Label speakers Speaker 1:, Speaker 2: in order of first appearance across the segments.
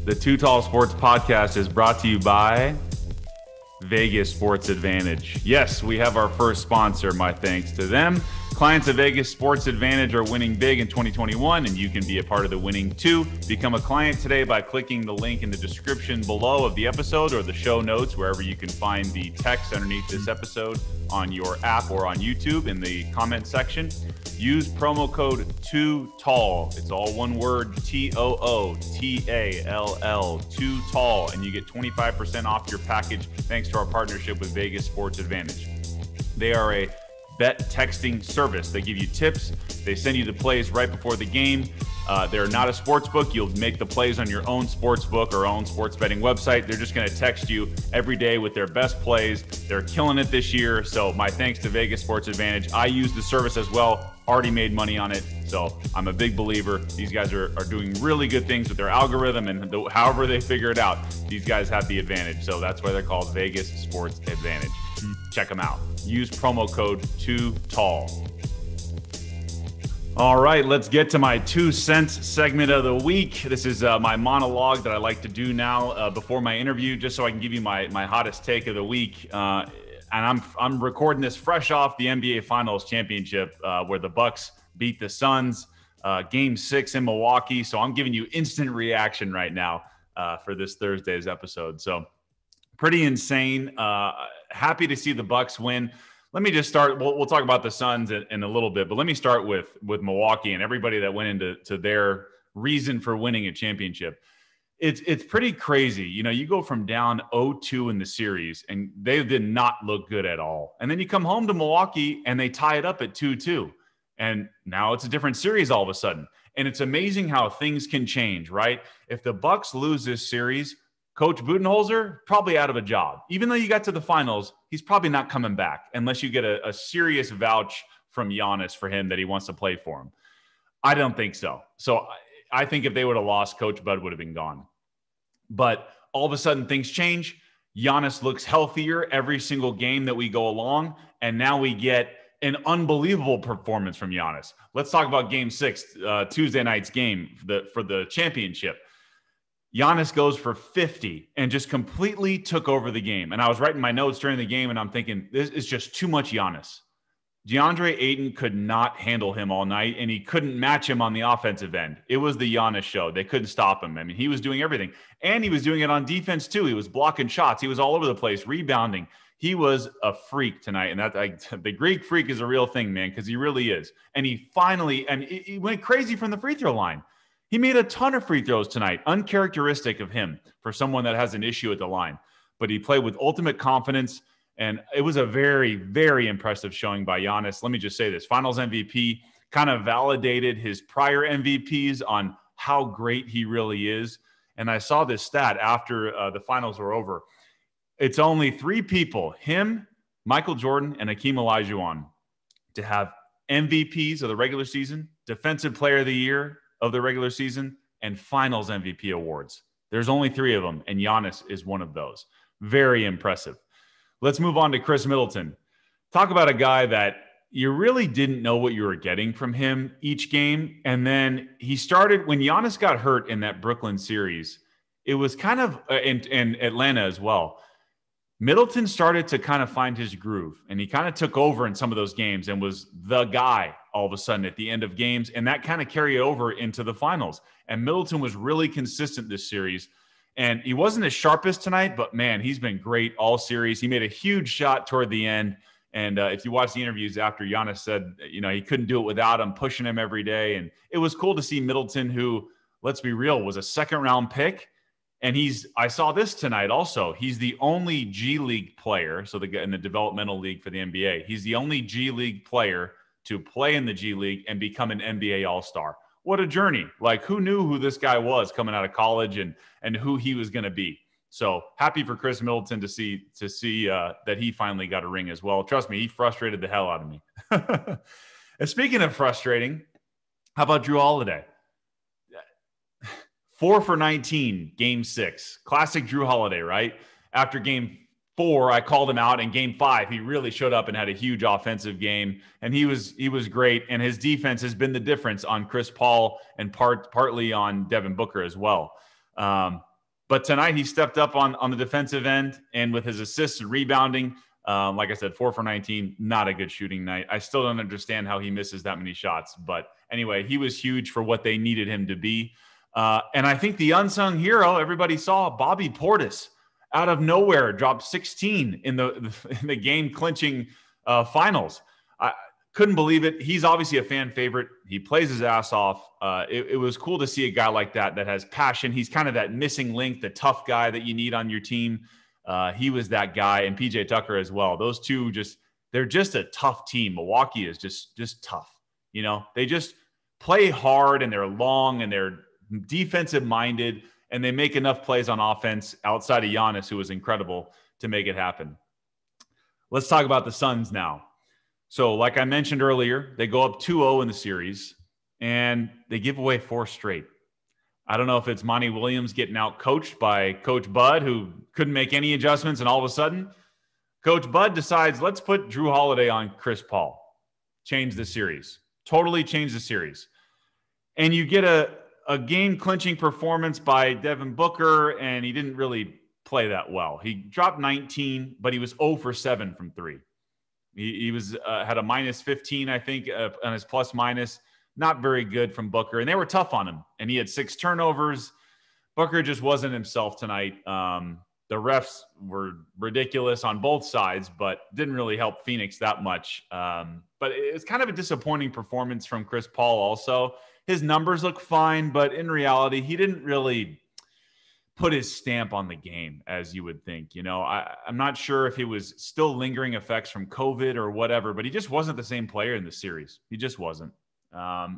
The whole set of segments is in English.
Speaker 1: The Too Tall Sports Podcast is brought to you by Vegas Sports Advantage. Yes, we have our first sponsor. My thanks to them. Clients of Vegas Sports Advantage are winning big in 2021, and you can be a part of the winning too. Become a client today by clicking the link in the description below of the episode or the show notes, wherever you can find the text underneath this episode on your app or on YouTube in the comment section. Use promo code TOOTALL. It's all one word, TOOTALL, Too Tall, and you get 25% off your package thanks to our partnership with Vegas Sports Advantage. They are a bet texting service. They give you tips. They send you the plays right before the game. They're not a sports book. You'll make the plays on your own sports book or own sports betting website. They're just going to text you every day with their best plays. They're killing it this year. So my thanks to Vegas Sports Advantage. I use the service as well. Already made money on it. So I'm a big believer. These guys are doing really good things with their algorithm, and however they figure it out, these guys have the advantage. So that's why they're called Vegas Sports Advantage. Check them out. Use promo code TOOTALL. All right, let's get to my 2 cents segment of the week. This is my monologue that I like to do now before my interview, just so I can give you my hottest take of the week. And I'm recording this fresh off the NBA Finals championship where the Bucks beat the Suns, Game 6 in Milwaukee. So I'm giving you instant reaction right now for this Thursday's episode. So pretty insane. Happy to see the Bucks win. Let me just start. We'll talk about the Suns in a little bit, but let me start with Milwaukee and everybody that went into their reason for winning a championship. It's pretty crazy. You know, you go from down 0-2 in the series, and they did not look good at all. And then you come home to Milwaukee, and they tie it up at 2-2. And now it's a different series all of a sudden. And it's amazing how things can change, right? If the Bucks lose this series, Coach Budenholzer, probably out of a job. Even though you got to the finals, he's probably not coming back unless you get a serious vouch from Giannis for him that he wants to play for him. I don't think so. So I think if they would have lost, Coach Bud would have been gone. But all of a sudden, things change. Giannis looks healthier every single game that we go along, and now we get an unbelievable performance from Giannis. Let's talk about Game 6, Tuesday night's game for the championship. Giannis goes for 50 and just completely took over the game. And I was writing my notes during the game, and I'm thinking, this is just too much Giannis. DeAndre Ayton could not handle him all night, and he couldn't match him on the offensive end. It was the Giannis show. They couldn't stop him. I mean, he was doing everything. And he was doing it on defense, too. He was blocking shots. He was all over the place, rebounding. He was a freak tonight. And the Greek freak is a real thing, man, because he really is. And he went crazy from the free throw line. He made a ton of free throws tonight, uncharacteristic of him for someone that has an issue at the line. But he played with ultimate confidence, and it was a very, very impressive showing by Giannis. Let me just say this. Finals MVP kind of validated his prior MVPs on how great he really is. And I saw this stat after the finals were over. It's only 3 people, him, Michael Jordan, and Hakeem Olajuwon, to have MVPs of the regular season, Defensive Player of the Year of the regular season, and Finals MVP awards. There's only 3 of them, and Giannis is one of those. Very impressive. Let's move on to Chris Middleton. Talk about a guy that you really didn't know what you were getting from him each game. And then he started, when Giannis got hurt in that Brooklyn series, it was kind of, in Atlanta as well, Middleton started to kind of find his groove, and he kind of took over in some of those games and was the guy all of a sudden at the end of games, and that kind of carried over into the finals. And Middleton was really consistent this series, and he wasn't as sharp as tonight, but man, he's been great all series. He made a huge shot toward the end, and if you watch the interviews after, Giannis said, you know, he couldn't do it without him, pushing him every day, and it was cool to see Middleton, who, let's be real, was a second-round pick. And I saw this tonight also. He's the only G League player, so in the developmental league for the NBA, he's the only G League player to play in the G League and become an NBA All-Star. What a journey. Like, who knew who this guy was coming out of college and who he was going to be? So happy for Chris Middleton to see that he finally got a ring as well. Trust me, he frustrated the hell out of me. And speaking of frustrating, how about Drew Holiday? 4 for 19, Game 6. Classic Drew Holiday, right? After Game 4, I called him out. In Game 5, he really showed up and had a huge offensive game, and he was great. And his defense has been the difference on Chris Paul and partly on Devin Booker as well. But tonight he stepped up on the defensive end, and with his assists and rebounding, like I said, 4 for 19, not a good shooting night. I still don't understand how he misses that many shots. But anyway, he was huge for what they needed him to be. And I think the unsung hero, everybody saw, Bobby Portis, out of nowhere, dropped 16 in the game-clinching finals. I couldn't believe it. He's obviously a fan favorite. He plays his ass off. It was cool to see a guy like that has passion. He's kind of that missing link, the tough guy that you need on your team. He was that guy, and PJ Tucker as well. Those two they're just a tough team. Milwaukee is just tough. You know, they just play hard, and they're long, and they're defensive minded, and they make enough plays on offense outside of Giannis, who was incredible, to make it happen. Let's talk about the Suns now. So like I mentioned earlier, they go up 2-0 in the series, and they give away 4 straight. I don't know if it's Monty Williams getting out coached by Coach Bud, who couldn't make any adjustments, and all of a sudden, Coach Bud decides, let's put Drew Holiday on Chris Paul. Change the series. Totally change the series. And you get a game-clinching performance by Devin Booker, and he didn't really play that well. He dropped 19, but he was 0 for 7 from 3. He was had a minus 15, I think, on his plus-minus. Not very good from Booker, and they were tough on him. And he had 6 turnovers. Booker just wasn't himself tonight. The refs were ridiculous on both sides, but didn't really help Phoenix that much. But it's kind of a disappointing performance from Chris Paul also. His numbers look fine, but in reality, he didn't really put his stamp on the game, as you would think. You know, I'm not sure if he was still lingering effects from COVID or whatever, but he just wasn't the same player in the series. He just wasn't.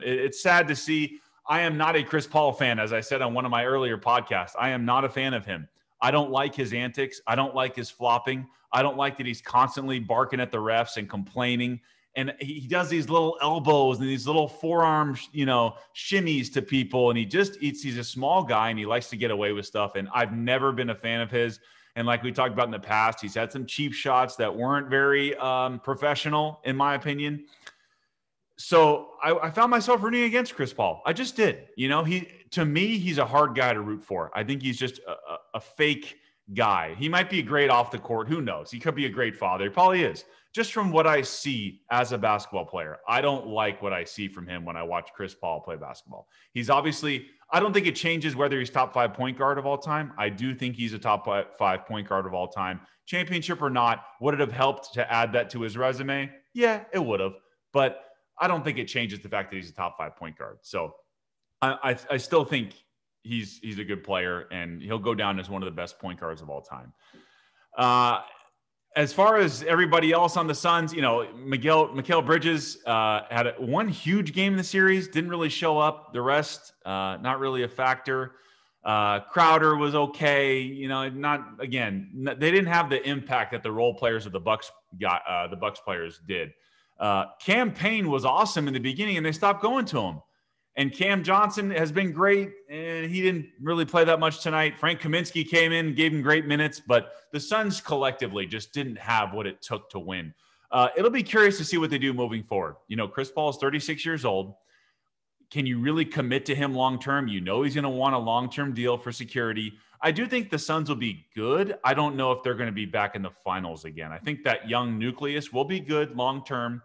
Speaker 1: It's sad to see. I am not a Chris Paul fan, as I said on one of my earlier podcasts. I am not a fan of him. I don't like his antics. I don't like his flopping. I don't like that he's constantly barking at the refs and complaining. And he does these little elbows and these little forearm, shimmies to people. And he's a small guy and he likes to get away with stuff. And I've never been a fan of his. And like we talked about in the past, he's had some cheap shots that weren't very professional, in my opinion. So I found myself rooting against Chris Paul. I just did. To me, he's a hard guy to root for. I think he's just a fake guy. He might be great off the court. Who knows? He could be a great father. He probably is. Just from what I see as a basketball player, I don't like what I see from him when I watch Chris Paul play basketball. He's obviously, I don't think it changes whether he's top 5 point guard of all time. I do think he's a top 5 point guard of all time. Championship or not, would it have helped to add that to his resume? Yeah, it would have. But I don't think it changes the fact that he's a top 5 point guard. So I still think he's a good player, and he'll go down as one of the best point guards of all time. As far as everybody else on the Suns, Mikal Bridges had one huge game in the series, didn't really show up. The rest, not really a factor. Crowder was okay. They didn't have the impact that the role players of the Bucks got. The Bucks players did. Cam Payne was awesome in the beginning, and they stopped going to him. And Cam Johnson has been great, and he didn't really play that much tonight. Frank Kaminsky came in, gave him great minutes, but the Suns collectively just didn't have what it took to win. It'll be curious to see what they do moving forward. Chris Paul is 36 years old. Can you really commit to him long-term? He's going to want a long-term deal for security. I do think the Suns will be good. I don't know if they're going to be back in the finals again. I think that young nucleus will be good long-term.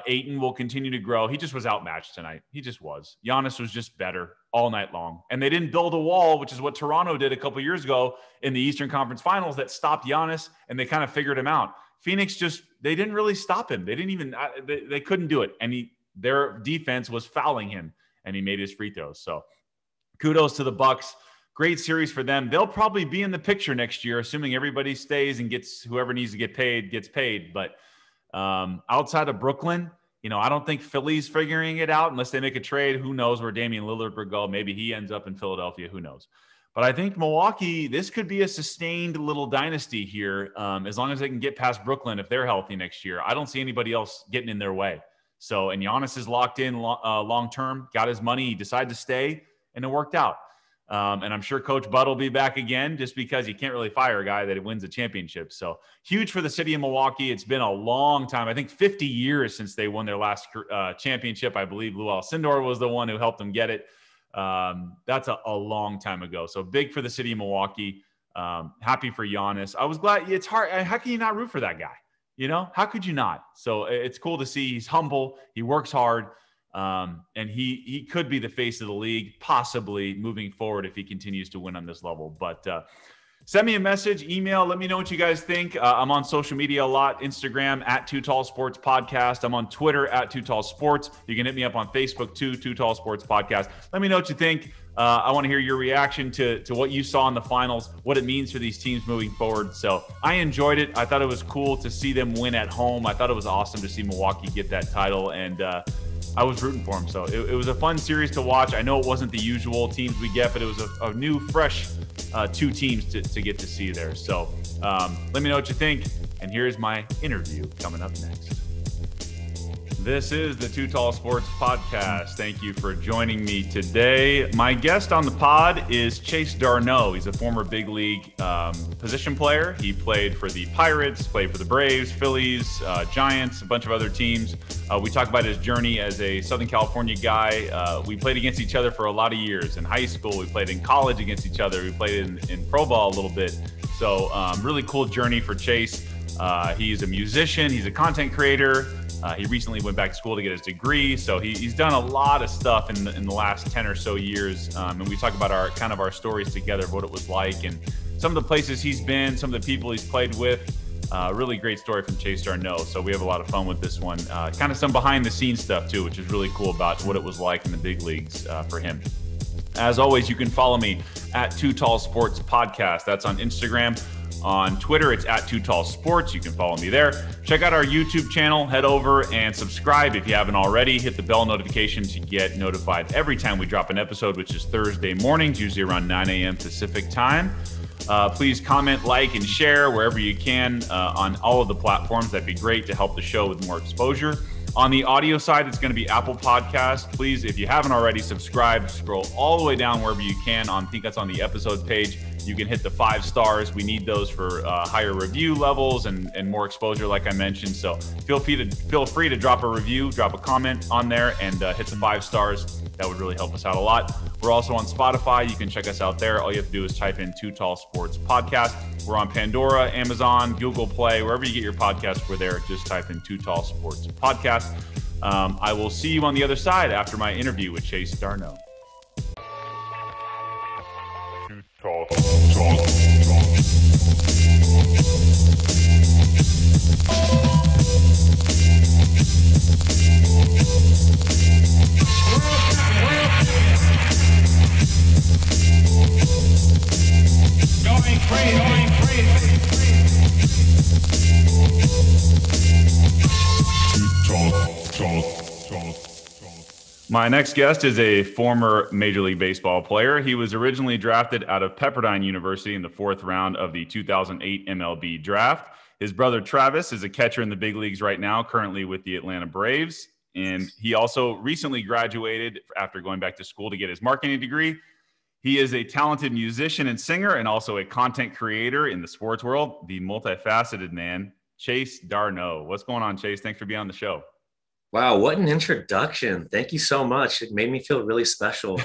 Speaker 1: Ayton will continue to grow. He just was outmatched tonight. He just was. Giannis was just better all night long. And they didn't build a wall, which is what Toronto did a couple years ago in the Eastern Conference Finals, that stopped Giannis, and they kind of figured him out. Phoenix they didn't really stop him. They didn't even they couldn't do it. And their defense was fouling him, and he made his free throws. So kudos to the Bucks. Great series for them. They'll probably be in the picture next year, assuming everybody stays and gets whoever needs to get paid gets paid. But outside of Brooklyn, I don't think Philly's figuring it out unless they make a trade. Who knows where Damian Lillard will go? Maybe he ends up in Philadelphia. Who knows? But I think Milwaukee, this could be a sustained little dynasty here, as long as they can get past Brooklyn if they're healthy next year. I don't see anybody else getting in their way. So, and Giannis is locked in long-term, got his money, he decided to stay, and it worked out. And I'm sure Coach Bud will be back again, just because you can't really fire a guy that wins a championship. So huge for the city of Milwaukee. It's been a long time. I think 50 years since they won their last championship. I believe Lou Alcindor was the one who helped them get it. That's a long time ago. So big for the city of Milwaukee. Happy for Giannis. I was glad. It's hard. How can you not root for that guy? You know, how could you not? So it's cool to see. He's humble. He works hard. And he could be the face of the league, possibly moving forward if he continues to win on this level. But send me a message, email. Let me know what you guys think. I'm on social media a lot. Instagram at Too Tall Sports Podcast. I'm on Twitter at Too Tall Sports. You can hit me up on Facebook too, Too Tall Sports Podcast. Let me know what you think. I want to hear your reaction to what you saw in the finals, what it means for these teams moving forward. So I enjoyed it. I thought it was cool to see them win at home. I thought it was awesome to see Milwaukee get that title. And I was rooting for him. So it was a fun series to watch. I know it wasn't the usual teams we get, but it was a new, fresh two teams to get to see there. So let me know what you think. And here's my interview coming up next. This is the Too Tall Sports Podcast. Thank you for joining me today. My guest on the pod is Chase Darno. He's a former big league position player. He played for the Pirates, played for the Braves, Phillies, Giants, a bunch of other teams. We talk about his journey as a Southern California guy. We played against each other for a lot of years. In high school, we played in college against each other. We played in pro ball a little bit. So really cool journey for Chase. He's a musician. He's a content creator. He recently went back to school to get his degree. So he's done a lot of stuff in the last 10 or so years. And we talk about our stories together, what it was like and some of the places he's been, some of the people he's played with. Really great story from Chase Darno. So we have a lot of fun with this one. Kind of some behind the scenes stuff too, which is really cool about what it was like in the big leagues for him. As always, you can follow me at Too Tall Sports Podcast. That's on Instagram. On Twitter, it's at Too Tall Sports. You can follow me there. Check out our YouTube channel. Head over and subscribe if you haven't already. Hit the bell notification to get notified every time we drop an episode, which is Thursday mornings, usually around 9 a.m. Pacific time. Please comment, like, and share wherever you can on all of the platforms. That'd be great to help the show with more exposure. On the audio side, it's going to be Apple Podcasts. Please, if you haven't already, subscribe. Scroll all the way down wherever you can. I think that's on the episode page. You can hit the 5 stars. We need those for higher review levels and more exposure, like I mentioned. So feel free to drop a review, drop a comment on there, and hit the 5 stars. That would really help us out a lot. We're also on Spotify. You can check us out there. All you have to do is type in Too Tall Sports Podcast. We're on Pandora, Amazon, Google Play, wherever you get your podcasts. We're there. Just type in Too Tall Sports Podcast. I will see you on the other side after my interview with Chase Darno. Too Tall. Going crazy. My next guest is a former Major League Baseball player. He was originally drafted out of Pepperdine University in the 4th round of the 2008 MLB draft. His brother Travis is a catcher in the big leagues right now, currently with the Atlanta Braves. And he also recently graduated after going back to school to get his marketing degree. He is a talented musician and singer and also a content creator in the sports world, the multifaceted man, Chase Darno. What's going on, Chase? Thanks for being on the show.
Speaker 2: Wow, what an introduction. Thank you so much. It made me feel really special.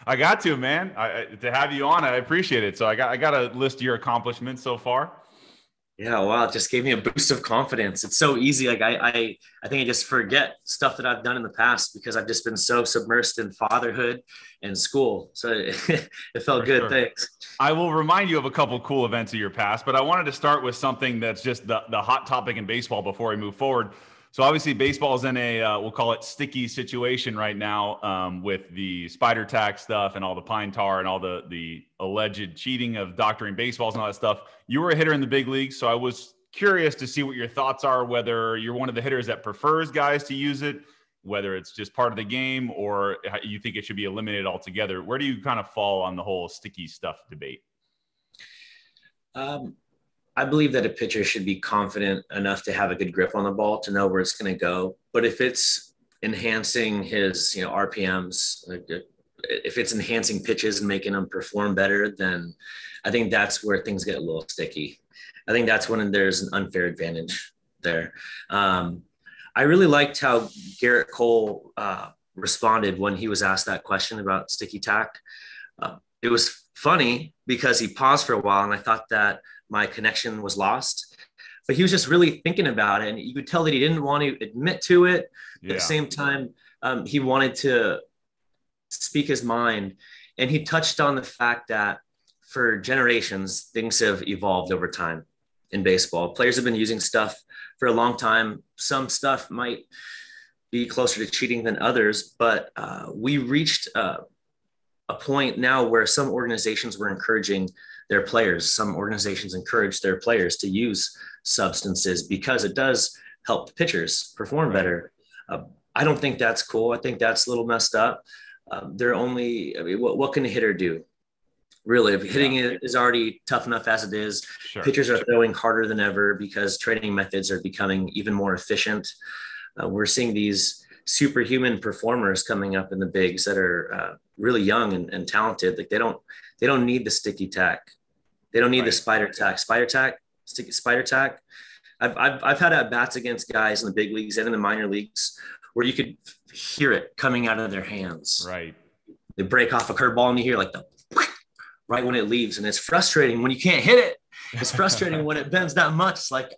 Speaker 1: I got to, man. To have you on, I appreciate it. So I got a list of your accomplishments so far.
Speaker 2: Yeah, wow, it just gave me a boost of confidence. It's so easy. Like I think I just forget stuff that I've done in the past because I've just been so submersed in fatherhood and school. So it felt good. Sure. Thanks.
Speaker 1: I will remind you of a couple of cool events of your past, but I wanted to start with something that's just the hot topic in baseball before we move forward. So obviously baseball is in a, we'll call it sticky situation right now with the spider tack stuff and all the pine tar and all the alleged cheating of doctoring baseballs and all that stuff. You were a hitter in the big leagues, so I was curious to see what your thoughts are, whether you're one of the hitters that prefers guys to use it, whether it's just part of the game or you think it should be eliminated altogether. Where do you kind of fall on the whole sticky stuff debate?
Speaker 2: I believe that a pitcher should be confident enough to have a good grip on the ball to know where it's going to go. But if it's enhancing his, RPMs, if it's enhancing pitches and making them perform better, then I think that's where things get a little sticky. I think that's when there's an unfair advantage there. I really liked how Garrett Cole responded when he was asked that question about sticky tack. It was funny because he paused for a while, and I thought that my connection was lost. But he was just really thinking about it, and you could tell that he didn't want to admit to it. At the same time, he wanted to speak his mind, and he touched on the fact that for generations, things have evolved over time in baseball. Players have been using stuff for a long time. Some stuff might be closer to cheating than others, but we reached a point now where some organizations were encouraging their players. Some organizations encourage their players to use substances because it does help the pitchers perform better. I don't think that's cool. I think that's a little messed up. What can a hitter do? Really, if hitting it is already tough enough as it is, pitchers are throwing harder than ever because training methods are becoming even more efficient. We're seeing these superhuman performers coming up in the bigs that are really young and talented. Like they don't need the sticky tack. They don't need the spider tack. Spider tack. I've had at bats against guys in the big leagues and in the minor leagues where you could hear it coming out of their hands.
Speaker 1: Right.
Speaker 2: They break off a curveball and you hear like the right when it leaves, and it's frustrating when you can't hit it. It's frustrating when it bends that much. It's like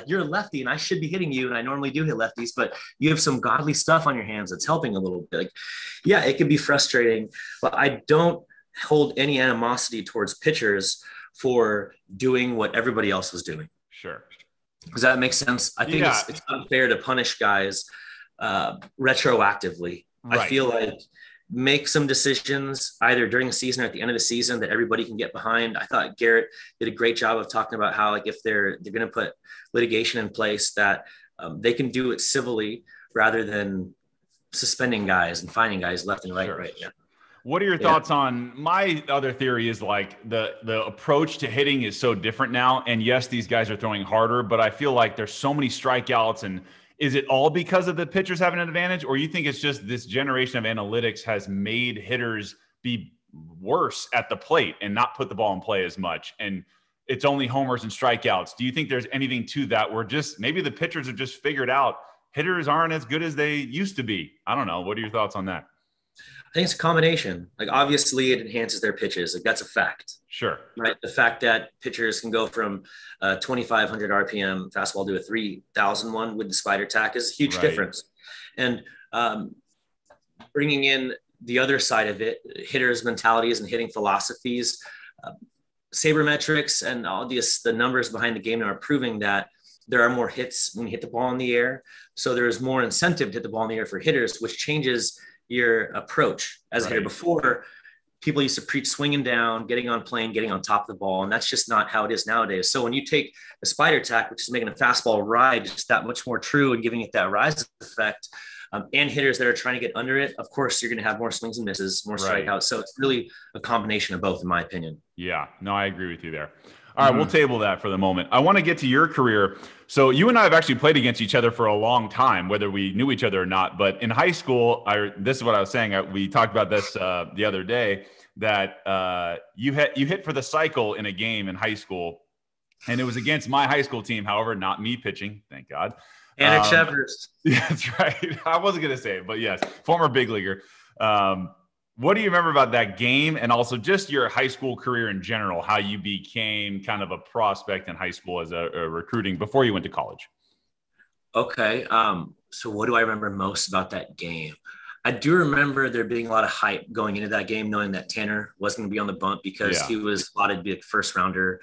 Speaker 2: you're a lefty and I should be hitting you, and I normally do hit lefties, but you have some godly stuff on your hands that's helping a little bit. Like, it can be frustrating, but I don't hold any animosity towards pitchers for doing what everybody else was doing.
Speaker 1: Sure.
Speaker 2: Does that make sense? I think it's unfair to punish guys retroactively. Right. I feel like make some decisions either during the season or at the end of the season that everybody can get behind. I thought Garrett did a great job of talking about how, like, if they're going to put litigation in place, that they can do it civilly rather than suspending guys and fining guys left and right.
Speaker 1: Sure.
Speaker 2: Right. Yeah.
Speaker 1: What are your thoughts on my other theory is like the approach to hitting is so different now. And yes, these guys are throwing harder, but I feel like there's so many strikeouts. And is it all because of the pitchers having an advantage, or you think it's just this generation of analytics has made hitters be worse at the plate and not put the ball in play as much? And it's only homers and strikeouts. Do you think there's anything to that where just maybe the pitchers have just figured out hitters aren't as good as they used to be? I don't know. What are your thoughts on that?
Speaker 2: I think it's a combination. Like, obviously it enhances their pitches. Like, that's a fact.
Speaker 1: Sure.
Speaker 2: Right. The fact that pitchers can go from 2,500 RPM fastball to a 3,001 with the spider tack is a huge difference. And bringing in the other side of it, hitters' mentalities and hitting philosophies, sabermetrics and all the numbers behind the game are proving that there are more hits when you hit the ball in the air. So there's more incentive to hit the ball in the air for hitters, which changes your approach as a hitter. Before, people used to preach swinging down, getting on plane, getting on top of the ball, and that's just not how it is nowadays. So when you take a spider tack, which is making a fastball ride just that much more true and giving it that rise effect, and hitters that are trying to get under it, of course, you're going to have more swings and misses, more strikeouts. So it's really a combination of both, in my opinion.
Speaker 1: Yeah, no, I agree with you there. All right, we'll table that for the moment. I want to get to your career. So you and I have actually played against each other for a long time, whether we knew each other or not. But in high school, this is what I was saying. We talked about this the other day, that you hit for the cycle in a game in high school, and it was against my high school team. However, not me pitching, thank God.
Speaker 2: Anna Chevers.
Speaker 1: Yeah, that's right. I wasn't going to say it, but yes, former big leaguer. What do you remember about that game, and also just your high school career in general, how you became kind of a prospect in high school as a recruiting before you went to college?
Speaker 2: Okay. So what do I remember most about that game? I do remember there being a lot of hype going into that game, knowing that Tanner wasn't going to be on the bump because he was slotted to be a first rounder,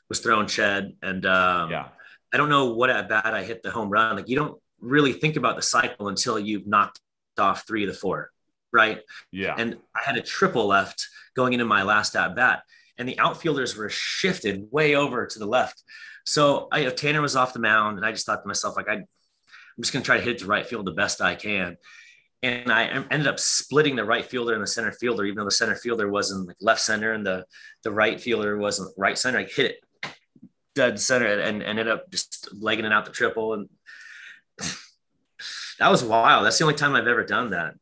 Speaker 2: was throwing Shed. And I don't know what at bat I hit the home run. Like, you don't really think about the cycle until you've knocked off 3 of the 4. Right. Yeah. And I had a triple left going into my last at bat, and the outfielders were shifted way over to the left. So Tanner was off the mound, and I just thought to myself, like, I'm just going to try to hit it to right field the best I can. And I ended up splitting the right fielder and the center fielder, even though the center fielder wasn't like left center and the right fielder wasn't right center. I hit it dead center and ended up just legging it out the triple. And that was wild. That's the only time I've ever done that.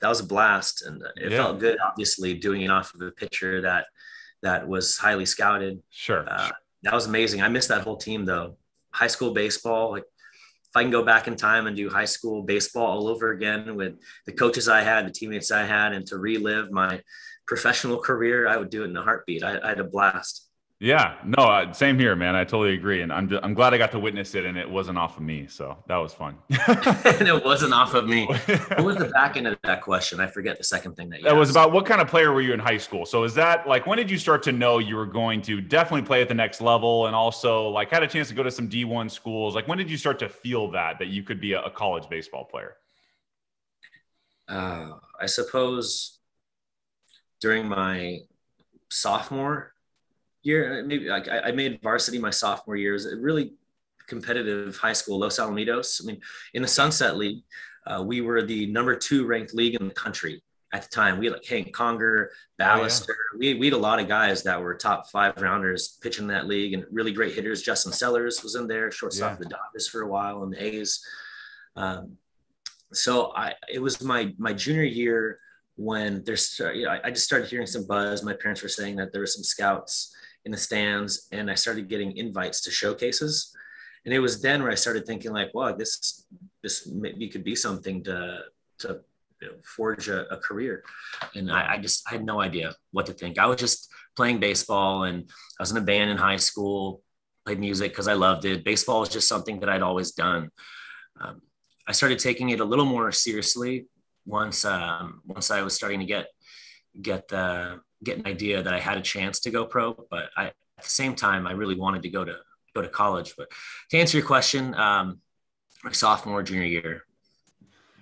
Speaker 2: That was a blast, and it felt good, obviously, doing it off of a pitcher that was highly scouted.
Speaker 1: Sure.
Speaker 2: That was amazing. I missed that whole team, though. High school baseball, like, if I can go back in time and do high school baseball all over again with the coaches I had, the teammates I had, and to relive my professional career, I would do it in a heartbeat. I had a blast.
Speaker 1: Yeah, no, same here, man. I totally agree, and I'm glad I got to witness it, and it wasn't off of me, so that was fun.
Speaker 2: And it wasn't off of me. What was the back end of that question? I forget the second thing that you
Speaker 1: That was
Speaker 2: asked.
Speaker 1: about what kind of player were you in high school? So is that like, when did you start to know you were going to definitely play at the next level, and also like had a chance to go to some D1 schools? Like, when did you start to feel that you could be a college baseball player?
Speaker 2: I suppose during my sophomore year, maybe like I made varsity my sophomore year. It was a really competitive high school, Los Alamitos. I mean, in the Sunset League, we were the #2 ranked league in the country at the time. We had like Hank Conger, Ballister. Oh, yeah. We had a lot of guys that were top 5 rounders pitching in that league, and really great hitters. Justin Sellers was in there, shortstop for the Dodgers for a while, and the A's. So it was my junior year when I just started hearing some buzz. My parents were saying that there were some scouts in the stands, and I started getting invites to showcases. And it was then where I started thinking like, wow, this maybe could be something to forge a career. And I had no idea what to think. I was just playing baseball, and I was in a band in high school, played music because I loved it. Baseball was just something that I'd always done. I started taking it a little more seriously once I was starting to get an idea that I had a chance to go pro. But at the same time, I really wanted to go to college. But to answer your question, my sophomore, junior year.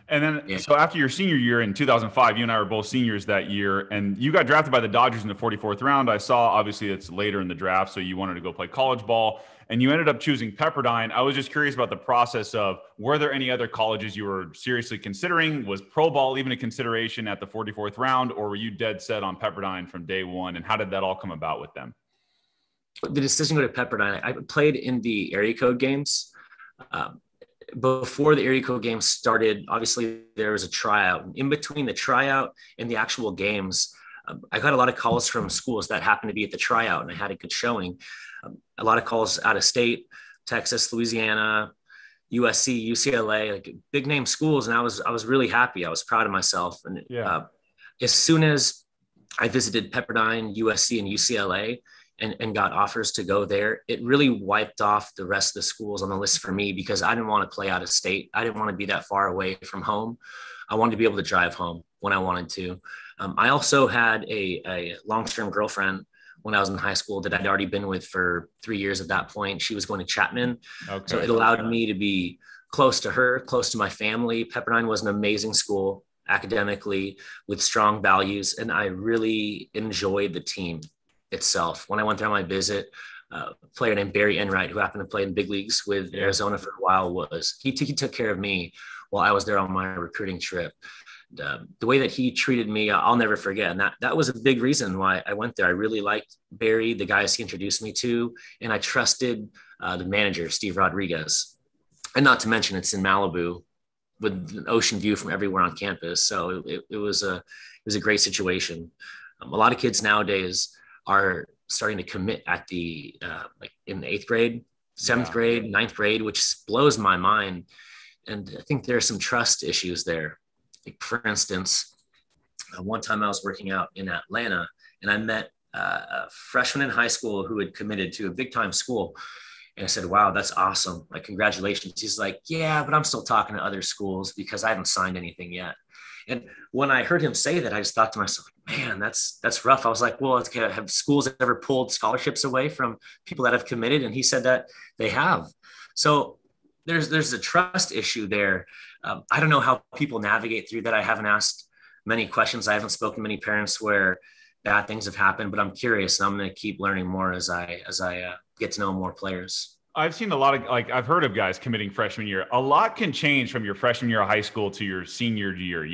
Speaker 1: And then, So after your senior year in 2005, you and I were both seniors that year, and you got drafted by the Dodgers in the 44th round. I saw, obviously, it's later in the draft, so you wanted to go play college ball, and you ended up choosing Pepperdine. I was just curious about the process of, were there any other colleges you were seriously considering? Was pro ball even a consideration at the 44th round, or were you dead set on Pepperdine from day one, and how did that all come about with them?
Speaker 2: The decision to go to Pepperdine, I played in the area code games. Before the area code games started, obviously there was a tryout. In between the tryout and the actual games, I got a lot of calls from schools that happened to be at the tryout, and I had a good showing. A lot of calls out of state, Texas, Louisiana, USC, UCLA, like big name schools. And I was really happy. I was proud of myself. And as soon as I visited Pepperdine, USC, and UCLA, and got offers to go there, it really wiped off the rest of the schools on the list for me, because I didn't want to play out of state. I didn't want to be that far away from home. I wanted to be able to drive home when I wanted to. I also had a long-term girlfriend when I was in high school that I'd already been with for 3 years at that point. She was going to Chapman. Okay. So it allowed me to be close to her, close to my family. Pepperdine was an amazing school academically with strong values, and I really enjoyed the team itself. When I went there on my visit, a player named Barry Enright, who happened to play in big leagues with Arizona for a while, he took care of me while I was there on my recruiting trip. The way that he treated me, I'll never forget. And that was a big reason why I went there. I really liked Barry, the guys he introduced me to, and I trusted the manager, Steve Rodriguez. And not to mention, it's in Malibu with an ocean view from everywhere on campus. So it was a great situation. A lot of kids nowadays are starting to commit at the like in the 8th grade, 7th grade, 9th grade, which blows my mind. And I think there are some trust issues there. Like, for instance, one time I was working out in Atlanta, and I met a freshman in high school who had committed to a big time school. And I said, wow, that's awesome. Like, congratulations. He's like, yeah, but I'm still talking to other schools because I haven't signed anything yet. And when I heard him say that, I just thought to myself, man, that's rough. I was like, well, have schools ever pulled scholarships away from people that have committed? And he said that they have. So there's a trust issue there. I don't know how people navigate through that. I haven't asked many questions. I haven't spoken to many parents where bad things have happened, but I'm curious, and I'm going to keep learning more as I get to know more players.
Speaker 1: I've seen a lot of, I've heard of guys committing freshman year. A lot can change from your freshman year of high school to your senior year.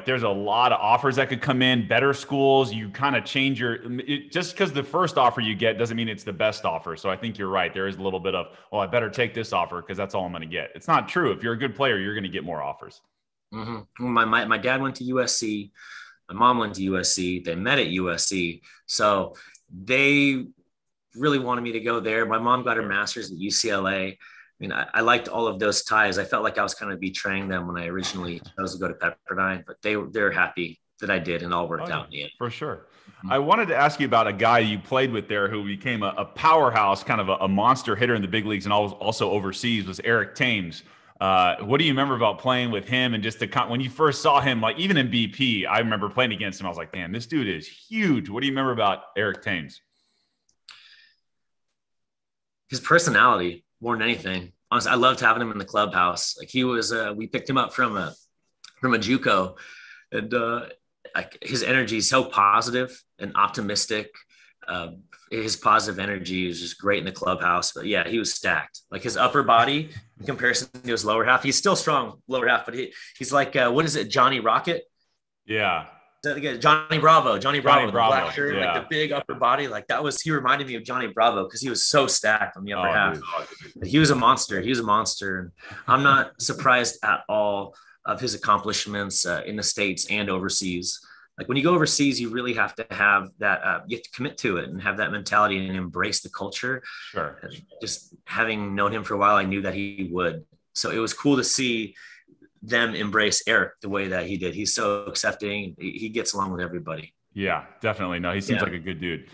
Speaker 1: There's a lot of offers that could come in, better schools. You kind of change just because the first offer you get doesn't mean it's the best offer. So I think you're right. There is a little bit of, well, I better take this offer because that's all I'm going to get. It's not true. If you're a good player, you're going to get more offers.
Speaker 2: Mm-hmm. My dad went to USC. My mom went to USC. They met at USC. So they really wanted me to go there. My mom got her master's at UCLA. mean, I liked all of those ties. I felt like I was kind of betraying them when I originally chose to go to Pepperdine, but they're happy that I did, and all
Speaker 1: Oh
Speaker 2: worked
Speaker 1: yeah,
Speaker 2: out in the end.
Speaker 1: for sure. I wanted to ask you about a guy you played with there who became a powerhouse, kind of a monster hitter in the big leagues and also overseas, was Eric Thames. What do you remember about playing with him and just when you first saw him, like even in BP, I remember playing against him. I was like, man, this dude is huge. What do you remember about Eric Thames?
Speaker 2: His personality more than anything. Honestly, I loved having him in the clubhouse. Like he was, we picked him up from a JUCO, and like his energy is so positive and optimistic. His positive energy is just great in the clubhouse. But yeah, he was stacked. Like his upper body in comparison to his lower half, he's still strong lower half, but he's like what is it, Johnny Rocket?
Speaker 1: Yeah.
Speaker 2: Johnny Bravo, the black shirt,
Speaker 1: yeah.
Speaker 2: like the big upper body, like that was, he reminded me of Johnny Bravo because he was so stacked on the upper half. He was a monster. He was a monster. And I'm not surprised at all of his accomplishments in the States and overseas. Like when you go overseas, you really have to have that, you have to commit to it and have that mentality and embrace the culture.
Speaker 1: Sure.
Speaker 2: And just having known him for a while, I knew that he would. So it was cool to see them embrace Eric the way that he did. He's so accepting. He gets along with everybody.
Speaker 1: Yeah, definitely. No, he seems like a good dude.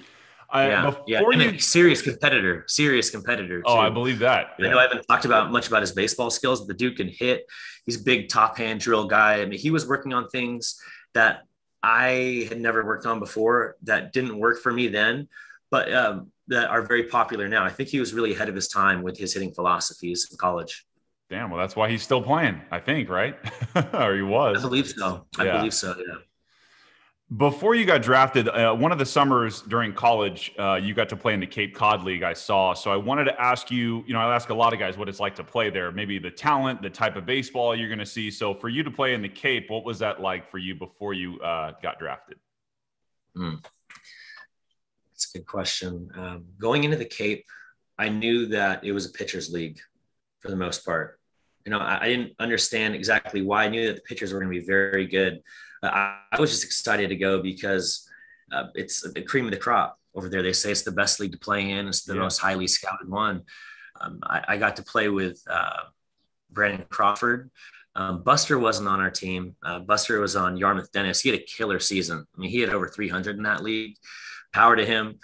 Speaker 2: And a serious competitor too.
Speaker 1: Oh, I believe that.
Speaker 2: Yeah. I know I haven't talked much about his baseball skills, but the dude can hit. He's a big top hand drill guy. I mean, he was working on things that I had never worked on before that didn't work for me then, but that are very popular now. I think he was really ahead of his time with his hitting philosophies in college.
Speaker 1: Damn, well, that's why he's still playing, I think, right? Or he was.
Speaker 2: I believe so. Yeah.
Speaker 1: Before you got drafted, one of the summers during college, you got to play in the Cape Cod League, I saw. So I wanted to ask you, I ask a lot of guys what it's like to play there, maybe the talent, the type of baseball you're going to see. So for you to play in the Cape, what was that like for you before you got drafted?
Speaker 2: That's a good question. Going into the Cape, I knew that it was a pitcher's league for the most part. I didn't understand exactly why. I knew that the pitchers were going to be very good. I was just excited to go because it's the cream of the crop over there. They say it's the best league to play in. It's the most highly scouted one. I got to play with Brandon Crawford. Buster wasn't on our team. Buster was on Yarmouth Dennis. He had a killer season. I mean, he had over 300 in that league. Power to him.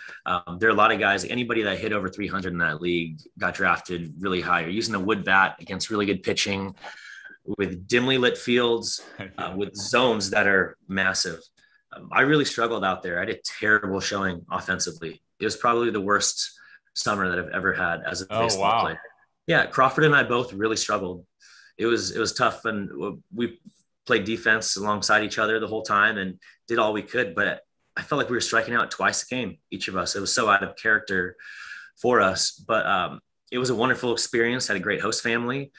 Speaker 2: There are a lot of guys, anybody that hit over 300 in that league got drafted really high. You're using a wood bat against really good pitching with dimly lit fields, with zones that are massive. I really struggled out there. I had a terrible showing offensively. It was probably the worst summer that I've ever had as a baseball player. Yeah, Crawford and I both really struggled. It was tough, and we played defense alongside each other the whole time and did all we could, but I felt like we were striking out twice a game, each of us. It was so out of character for us, but it was a wonderful experience. Had a great host family.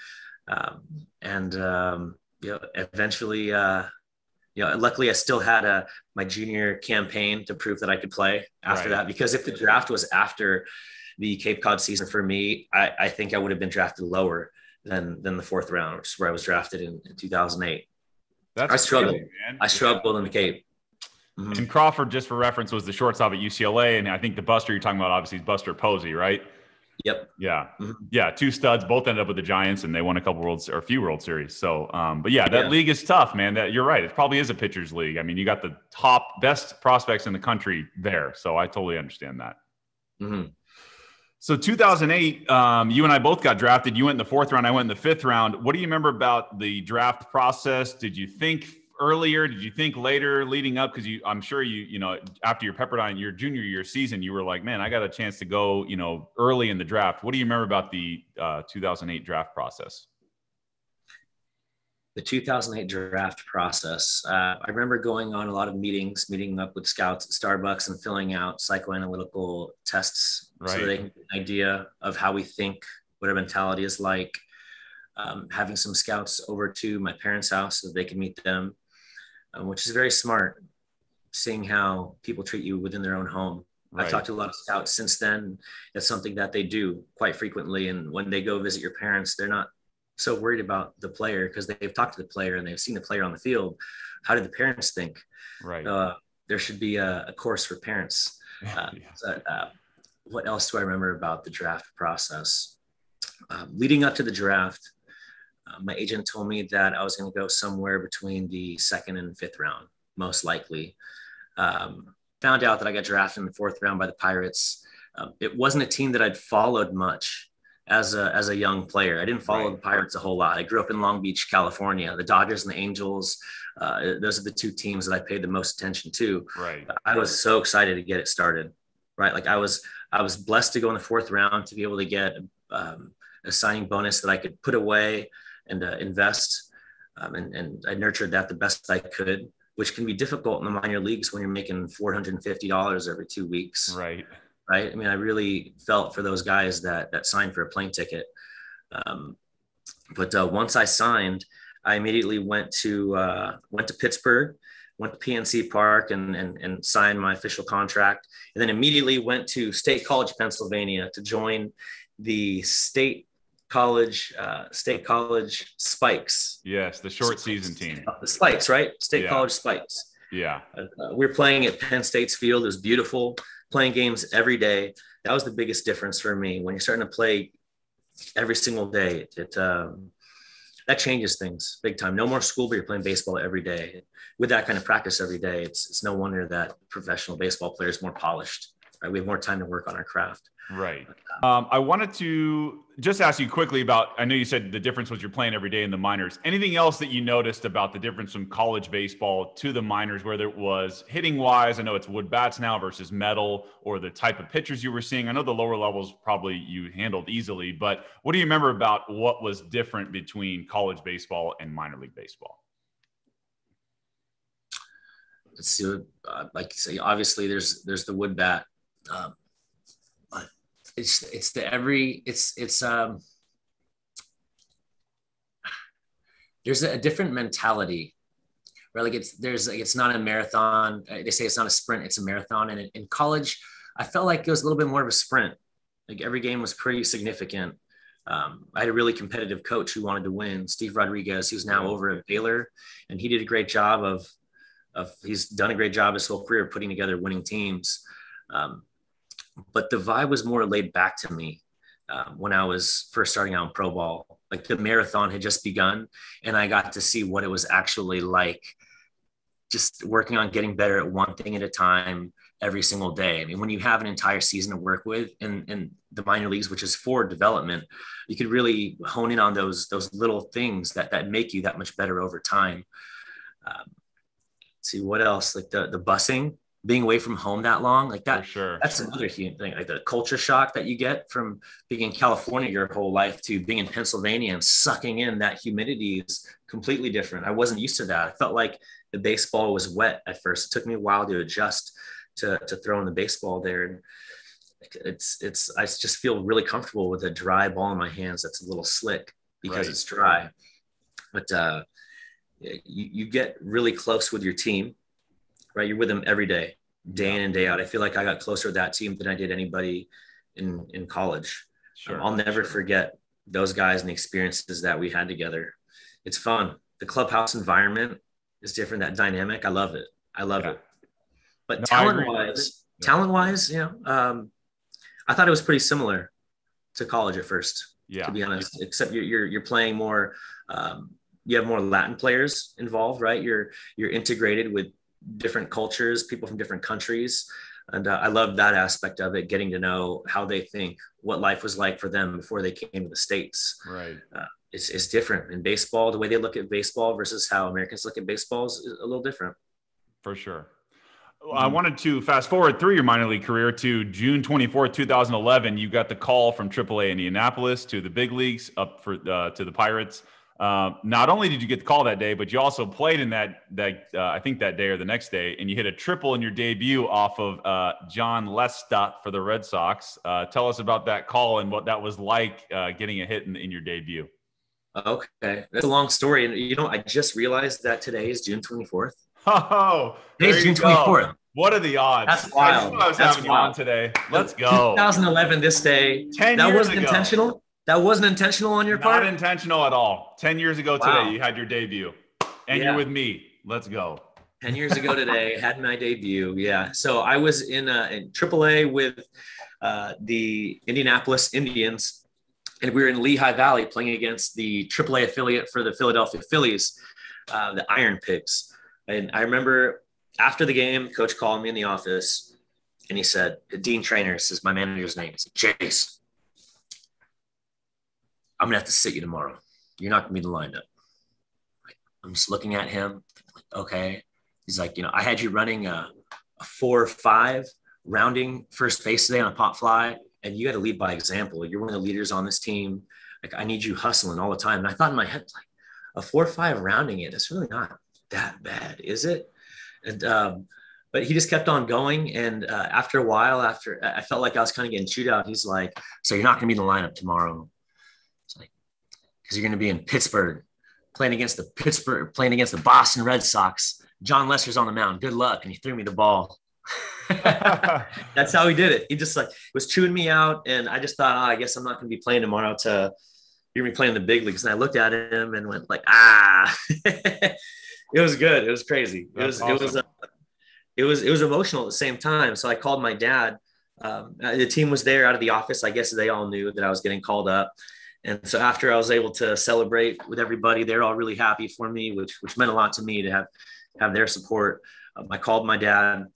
Speaker 2: Eventually, luckily I still had my junior campaign to prove that I could play after that, because if the draft was after the Cape Cod season for me, I think I would have been drafted lower than the fourth round, which is where I was drafted in 2008. I struggled. Crazy, man. I struggled in the Cape.
Speaker 1: Mm-hmm. And Crawford, just for reference, was the shortstop at UCLA. And I think the Buster you're talking about, obviously, is Buster Posey, right?
Speaker 2: Yep.
Speaker 1: Yeah. Mm-hmm. Yeah. Two studs, both ended up with the Giants, and they won a few World Series. So, that league is tough, man. You're right. It probably is a pitcher's league. I mean, you got the best prospects in the country there. So I totally understand that.
Speaker 2: Mm-hmm.
Speaker 1: So 2008, you and I both got drafted. You went in the fourth round. I went in the fifth round. What do you remember about the draft process? Did you think earlier? Did you think later leading up? Because I'm sure after your Pepperdine, your junior year season, you were like, man, I got a chance to go, early in the draft. What do you remember about the 2008 draft process?
Speaker 2: The 2008 draft process. I remember going on a lot of meeting up with scouts at Starbucks and filling out psychoanalytical tests so they can get an idea of how we think, what our mentality is like. Having some scouts over to my parents' house so that they can meet them, which is very smart, seeing how people treat you within their own home. Right. I've talked to a lot of scouts since then. It's something that they do quite frequently. And when they go visit your parents, they're not so worried about the player because they've talked to the player and they've seen the player on the field. How did the parents think?
Speaker 1: Right.
Speaker 2: There should be a course for parents. What else do I remember about the draft process? Leading up to the draft, my agent told me that I was going to go somewhere between the second and fifth round, most likely. Found out that I got drafted in the fourth round by the Pirates. It wasn't a team that I'd followed much as a young player. I didn't follow the Pirates a whole lot. I grew up in Long Beach, California. The Dodgers and the Angels, those are the two teams that I paid the most attention to.
Speaker 1: Right.
Speaker 2: I was so excited to get it started. Right. Like I was blessed to go in the fourth round to be able to get a signing bonus that I could put away and invest. And I nurtured that the best I could, which can be difficult in the minor leagues when you're making $450 every 2 weeks.
Speaker 1: Right.
Speaker 2: Right. I mean, I really felt for those guys that signed for a plane ticket. But once I signed, I immediately went to Pittsburgh, went to PNC Park and signed my official contract. And then immediately went to State College, Pennsylvania to join the State College Spikes.
Speaker 1: Yes, the short season team.
Speaker 2: The Spikes, right? State College Spikes.
Speaker 1: Yeah.
Speaker 2: We were playing at Penn State's field. It was beautiful, playing games every day. That was the biggest difference for me. When you're starting to play every single day, that changes things big time. No more school, but you're playing baseball every day. With that kind of practice every day, it's no wonder that professional baseball players are more polished. Right? We have more time to work on our craft.
Speaker 1: Right. I wanted to just ask you quickly about, I know you said the difference was you're playing every day in the minors. Anything else that you noticed about the difference from college baseball to the minors, whether it was hitting wise, I know it's wood bats now versus metal, or the type of pitchers you were seeing? I know the lower levels probably you handled easily, but what do you remember about what was different between college baseball and minor league baseball?
Speaker 2: Let's see. Like you say, obviously there's the wood bat. There's a different mentality, right? Like it's not a marathon. They say it's not a sprint, it's a marathon. And in college, I felt like it was a little bit more of a sprint. Like every game was pretty significant. I had a really competitive coach who wanted to win, Steve Rodriguez. He was now over at Baylor, and he did a great job he's done a great job his whole career putting together winning teams. But the vibe was more laid back to me when I was first starting out in pro ball. Like the marathon had just begun, and I got to see what it was actually like, just working on getting better at one thing at a time every single day. I mean, when you have an entire season to work with in the minor leagues, which is for development, you could really hone in on those little things that make you that much better over time. See what else, like the busing, being away from home that long, like that.
Speaker 1: For sure.
Speaker 2: That's another huge thing, like the culture shock that you get from being in California your whole life to being in Pennsylvania and sucking in that humidity is completely different. I wasn't used to that. I felt like the baseball was wet at first. It took me a while to adjust to throwing the baseball there. And I just feel really comfortable with a dry ball in my hands that's a little slick because it's dry. But you get really close with your team, right? You're with them every day, day in and day out. I feel like I got closer with that team than I did anybody in college.
Speaker 1: Sure.
Speaker 2: I'll never forget those guys and the experiences that we had together. It's fun. The clubhouse environment is different. That dynamic, I love it. it. But talent-wise, I thought it was pretty similar to college at first, to be honest, except you're playing more, you have more Latin players involved, right? You're integrated with different cultures, people from different countries. And I love that aspect of it, getting to know how they think, what life was like for them before they came to the States.
Speaker 1: Right.
Speaker 2: It's different in baseball. The way they look at baseball versus how Americans look at baseball is a little different.
Speaker 1: For sure. I wanted to fast forward through your minor league career to June 24th, 2011. You got the call from AAA Indianapolis to the big leagues up to the Pirates. Not only did you get the call that day, but you also played in that I think that day or the next day, and you hit a triple in your debut off of John Lestat for the Red Sox. Tell us about that call and what that was like getting a hit in your debut.
Speaker 2: Okay, that's a long story, and I just realized that today is June 24th.
Speaker 1: Oh,
Speaker 2: today's June 24th.
Speaker 1: What are the odds?
Speaker 2: That's wild.
Speaker 1: I was having you on today. Let's go.
Speaker 2: 2011, this day.
Speaker 1: 10 years
Speaker 2: that wasn't
Speaker 1: ago.
Speaker 2: Intentional. That wasn't intentional on your part?
Speaker 1: Not intentional at all. 10 years ago today, you had your debut. And you're with me. Let's go.
Speaker 2: 10 years ago today, had my debut. Yeah. So I was in AAA with the Indianapolis Indians. and we were in Lehigh Valley playing against the AAA affiliate for the Philadelphia Phillies, the Iron Pigs. And I remember after the game, coach called me in the office and he said, Dean Trainers is my manager's name. He said, Chase, I'm going to have to sit you tomorrow. You're not going to be in the lineup. I'm just looking at him. Like, okay. He's like, I had you running a 4-5 rounding first base today on a pop fly, and you got to lead by example. You're one of the leaders on this team. Like, I need you hustling all the time. And I thought in my head, like, a 4-5 rounding it, it's really not that bad, is it? And but he just kept on going. And after a while, after I felt like I was kind of getting chewed out, he's like, so you're not going to be in the lineup tomorrow. It's like, because you're going to be in Pittsburgh playing against the Boston Red Sox. John Lester's on the mound. Good luck. And he threw me the ball. That's how he did it. He just like was chewing me out. And I just thought, I guess I'm not going to be playing tomorrow to hear me playing the big leagues. And I looked at him and went like, It was good. It was crazy. It was emotional at the same time. So I called my dad. The team was there out of the office. I guess they all knew that I was getting called up. And so after I was able to celebrate with everybody, they're all really happy for me, which meant a lot to me to have their support. I called my dad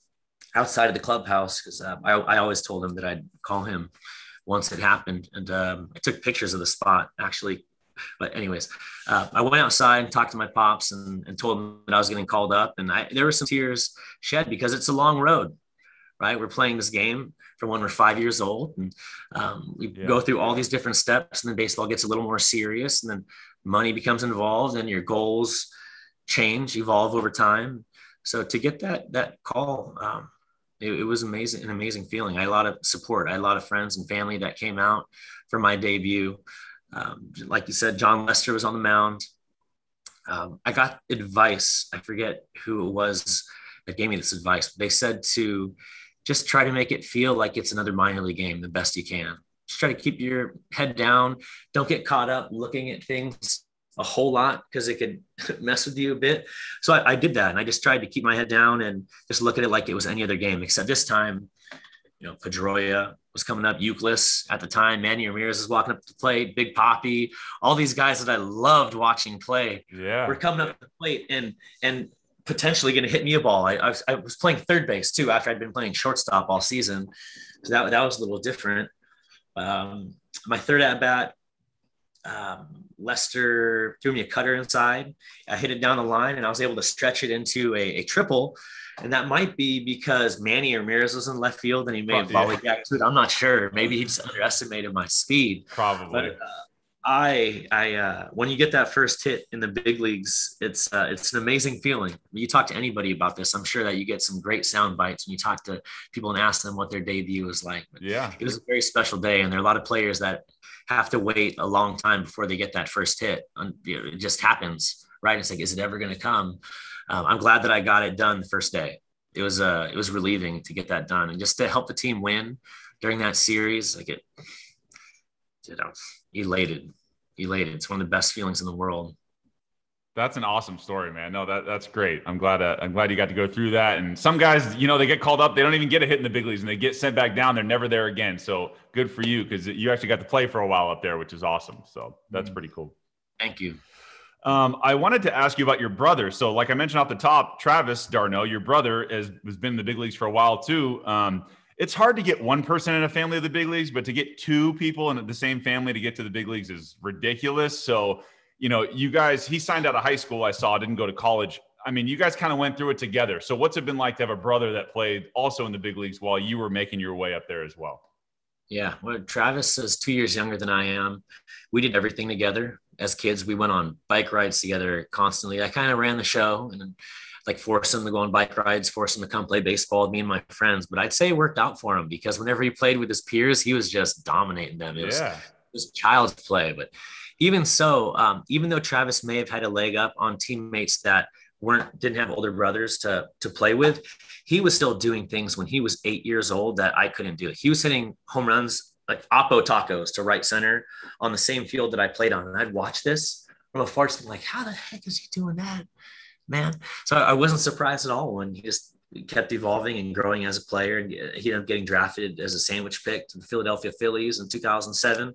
Speaker 2: outside of the clubhouse because I always told him that I'd call him once it happened. And I took pictures of the spot actually. But anyways, I went outside and talked to my pops and told him that I was getting called up. And there were some tears shed because it's a long road, right? We're playing this game from when we're 5 years old. And we go through all these different steps, and then baseball gets a little more serious, and then money becomes involved, and your goals evolve over time. So to get that call, it was amazing, an amazing feeling. I had a lot of support. I had a lot of friends and family that came out for my debut. Like you said, John Lester was on the mound. I got advice. I forget who it was that gave me this advice. They said to just try to make it feel like it's another minor league game the best you can. Just try to keep your head down. Don't get caught up looking at things a whole lot because it could mess with you a bit. So I did that. And I just tried to keep my head down and just look at it like it was any other game, except this time, Pedroia was coming up, Euclid at the time, Manny Ramirez was walking up to the plate, Big Poppy, all these guys that I loved watching play were coming up to the plate and potentially going to hit me a ball. I was playing third base too after I'd been playing shortstop all season. So that was a little different. My third at bat, Lester threw me a cutter inside. I hit it down the line and I was able to stretch it into a triple. And that might be because Manny Ramirez was in left field and he may have lollygagged to it. I'm not sure. Maybe he just underestimated my speed.
Speaker 1: Probably.
Speaker 2: But I when you get that first hit in the big leagues, it's an amazing feeling. You talk to anybody about this, I'm sure that you get some great sound bites when you talk to people and ask them what their debut was like. But it was a very special day, and there are a lot of players that have to wait a long time before they get that first hit. It just happens, right? It's like, is it ever going to come? I'm glad that I got it done the first day. It was relieving to get that done, and just to help the team win during that series. Like elated. It's one of the best feelings in the world.
Speaker 1: That's an awesome story, man. No, that's great. I'm glad you got to go through that. And some guys, they get called up, they don't even get a hit in the big leagues, and they get sent back down. They're never there again. So good for you, because you actually got to play for a while up there, which is awesome. So that's pretty cool.
Speaker 2: Thank you.
Speaker 1: I wanted to ask you about your brother. So like I mentioned off the top, Travis d'Arnaud, your brother has been in the big leagues for a while too. It's hard to get one person in a family of the big leagues, but to get two people in the same family to get to the big leagues is ridiculous. So, you guys, he signed out of high school, I saw, didn't go to college. I mean, you guys kind of went through it together. So what's it been like to have a brother that played also in the big leagues while you were making your way up there as well?
Speaker 2: Yeah. Well, Travis is 2 years younger than I am. We did everything together. As kids, we went on bike rides together constantly. I kind of ran the show and forced him to go on bike rides, forced him to come play baseball with me and my friends. But I'd say it worked out for him, because whenever he played with his peers, he was just dominating them. It was child's play. But even so, even though Travis may have had a leg up on teammates that didn't have older brothers to play with, he was still doing things when he was 8 years old that I couldn't do. He was hitting home runs like Oppo tacos to right center on the same field that I played on. And I'd watch this from afar, like, how the heck is he doing that, man? So I wasn't surprised at all when he just kept evolving and growing as a player. And he ended up getting drafted as a sandwich pick to the Philadelphia Phillies in 2007.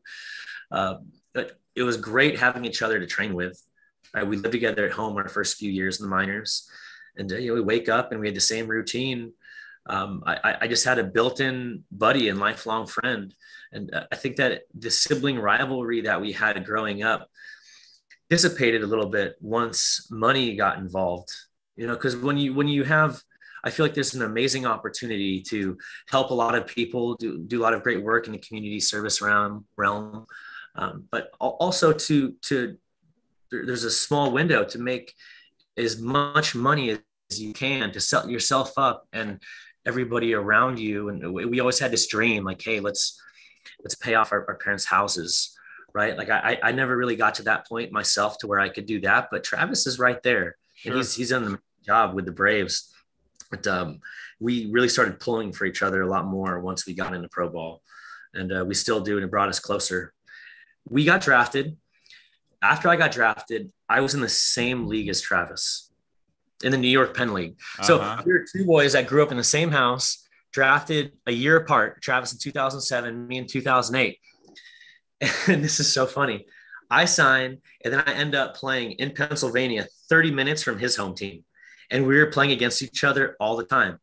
Speaker 2: But it was great having each other to train with. We lived together at home our first few years in the minors. And we wake up and we had the same routine. I just had a built-in buddy and lifelong friend. And I think that the sibling rivalry that we had growing up dissipated a little bit once money got involved, because when you have, I feel like there's an amazing opportunity to help a lot of people do a lot of great work in the community service realm. But also there's a small window to make as much money as you can to set yourself up and everybody around you. And we always had this dream, like, hey, let's pay off our parents' houses, right? Like I never really got to that point myself to where I could do that, but Travis is right there. Sure. And he's done a job with the Braves. But we really started pulling for each other a lot more once we got into pro ball, and we still do, and it brought us closer. We got drafted. After I got drafted, I was in the same league as Travis, in the New York Penn League. So we were two boys that grew up in the same house, drafted a year apart. Travis in 2007, me in 2008. And this is so funny. I signed, and then I end up playing in Pennsylvania 30 minutes from his home team. And we were playing against each other all the time.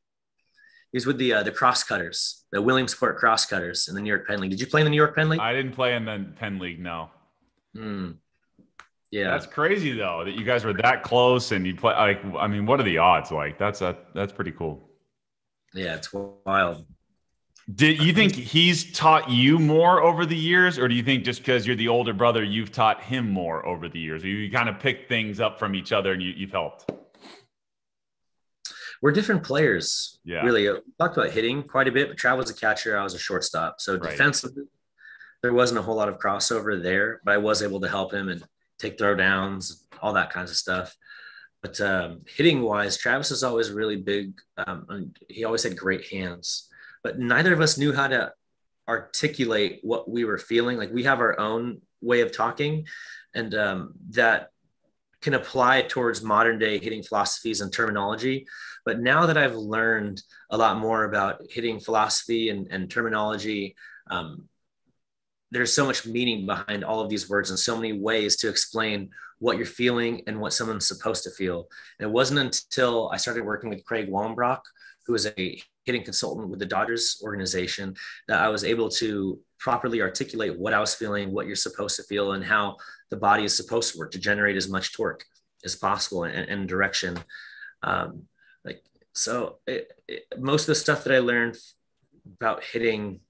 Speaker 2: He was with the Crosscutters, the Williamsport Crosscutters in the New York Penn League. Did you play in the New York Penn League?
Speaker 1: I didn't play in the Penn League, no.
Speaker 2: Yeah,
Speaker 1: that's crazy though that you guys were that close and you play. Like, I mean, what are the odds? Like, that's pretty cool.
Speaker 2: Yeah, it's wild.
Speaker 1: Did you think he's taught you more over the years, or do you think just because you're the older brother, you've taught him more over the years? Or you kind of picked things up from each other and you've helped?
Speaker 2: We're different players.
Speaker 1: Yeah,
Speaker 2: really. We talked about hitting quite a bit, but Trav was a catcher. I was a shortstop. So defensively, there wasn't a whole lot of crossover there, but I was able to help him and take throw downs, all that kinds of stuff. But hitting wise, Travis is always really big. He always had great hands, but neither of us knew how to articulate what we were feeling. Like, we have our own way of talking, and that can apply towards modern day hitting philosophies and terminology. But now that I've learned a lot more about hitting philosophy and terminology, there's so much meaning behind all of these words and so many ways to explain what you're feeling and what someone's supposed to feel. And it wasn't until I started working with Craig Wallenbrock, who is a hitting consultant with the Dodgers organization, that I was able to properly articulate what I was feeling, what you're supposed to feel, and how the body is supposed to work to generate as much torque as possible and direction. Most of the stuff that I learned about hitting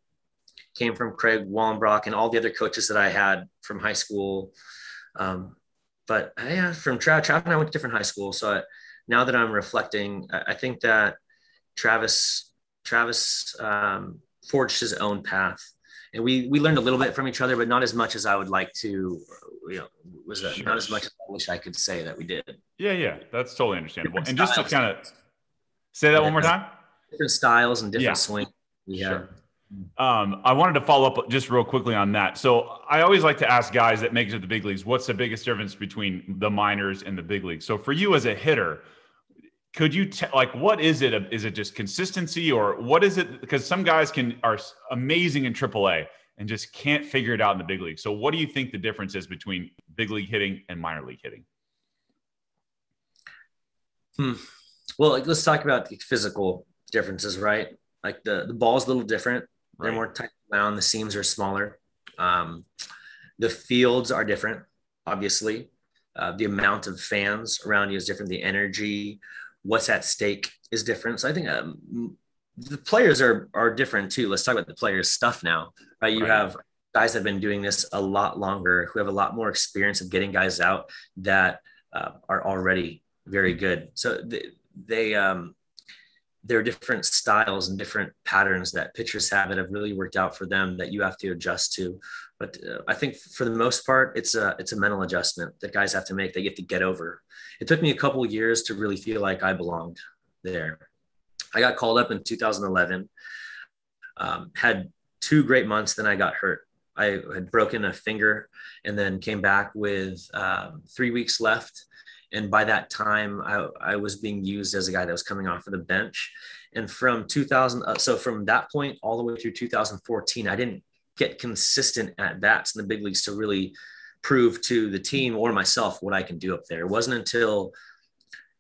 Speaker 2: came from Craig Wallenbrock and all the other coaches that I had from high school. From Trav and I went to different high schools. So now that I'm reflecting, I think that Travis forged his own path, and we learned a little bit from each other, but not as much as I would like to, not as much as I wish I could say that we did.
Speaker 1: Yeah. That's totally understandable. And just to kind of say that one more time,
Speaker 2: different styles and different swings. Yeah.
Speaker 1: Sure. I wanted to follow up just real quickly on that. So I always like to ask guys that make it to the big leagues, what's the biggest difference between the minors and the big leagues? So for you as a hitter, could you what is it? Is it just consistency, or what is it? Because some guys are amazing in AAA and just can't figure it out in the big league. So what do you think the difference is between big league hitting and minor league hitting?
Speaker 2: Well, let's talk about the physical differences, right? Like the ball's a little different. They're more tight down. The seams are smaller. The fields are different, obviously. The amount of fans around you is different. The energy, what's at stake is different. So I think the players are different too. Let's talk about the players' stuff now, right? You have guys that have been doing this a lot longer, who have a lot more experience of getting guys out that are already very good. So there are different styles and different patterns that pitchers have that have really worked out for them that you have to adjust to. But I think for the most part, it's a mental adjustment that guys have to make, that you have to get over. It took me a couple of years to really feel like I belonged there. I got called up in 2011, had 2 great months. Then I got hurt. I had broken a finger and then came back with 3 weeks left. And by that time, I was being used as a guy that was coming off of the bench. And from 2000, so from that point all the way through 2014, I didn't get consistent at bats in the big leagues to really prove to the team or myself what I can do up there. It wasn't until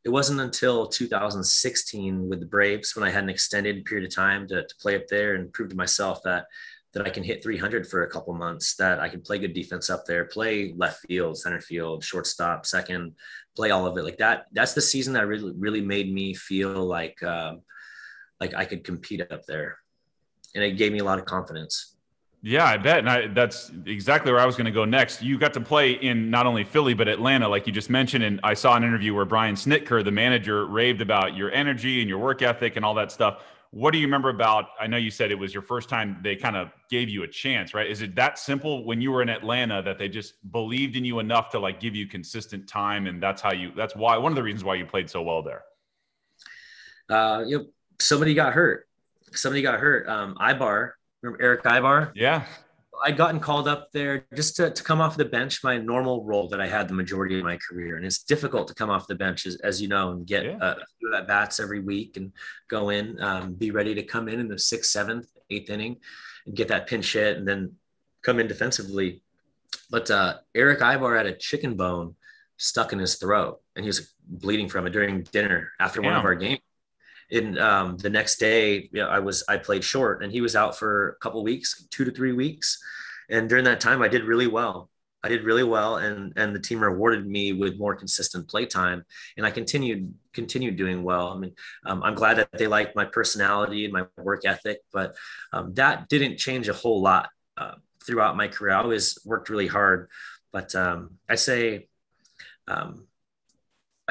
Speaker 2: 2016 with the Braves, when I had an extended period of time to play up there and prove to myself that I can hit 300 for a couple months, that I can play good defense up there, play left field, center field, shortstop, second, play all of it like that. That's the season that really made me feel like I could compete up there. And it gave me a lot of confidence.
Speaker 1: Yeah, I bet. And that's exactly where I was going to go next. You got to play in not only Philly, but Atlanta, like you just mentioned. And I saw an interview where Brian Snitker, the manager, raved about your energy and your work ethic and all that stuff. What do you remember about, I know you said it was your first time they kind of gave you a chance, right? Is it that simple when you were in Atlanta that they just believed in you enough to like give you consistent time? And that's why, one of the reasons why you played so well there.
Speaker 2: Somebody got hurt. Ibar, remember Eric Ibar?
Speaker 1: Yeah.
Speaker 2: I'd gotten called up there just to come off the bench, my normal role that I had the majority of my career. And it's difficult to come off the bench, as you know, and get a few at bats every week and go in, be ready to come in the 6th, 7th, 8th inning and get that pinch hit and then come in defensively. But Eric Ibar had a chicken bone stuck in his throat and he was bleeding from it during dinner after one of our games. And the next day, I played short and he was out for a couple of weeks, 2 to 3 weeks. And during that time, I did really well. And the team rewarded me with more consistent play time. And I continued doing well. I mean, I'm glad that they liked my personality and my work ethic, but that didn't change a whole lot throughout my career. I always worked really hard, but I say,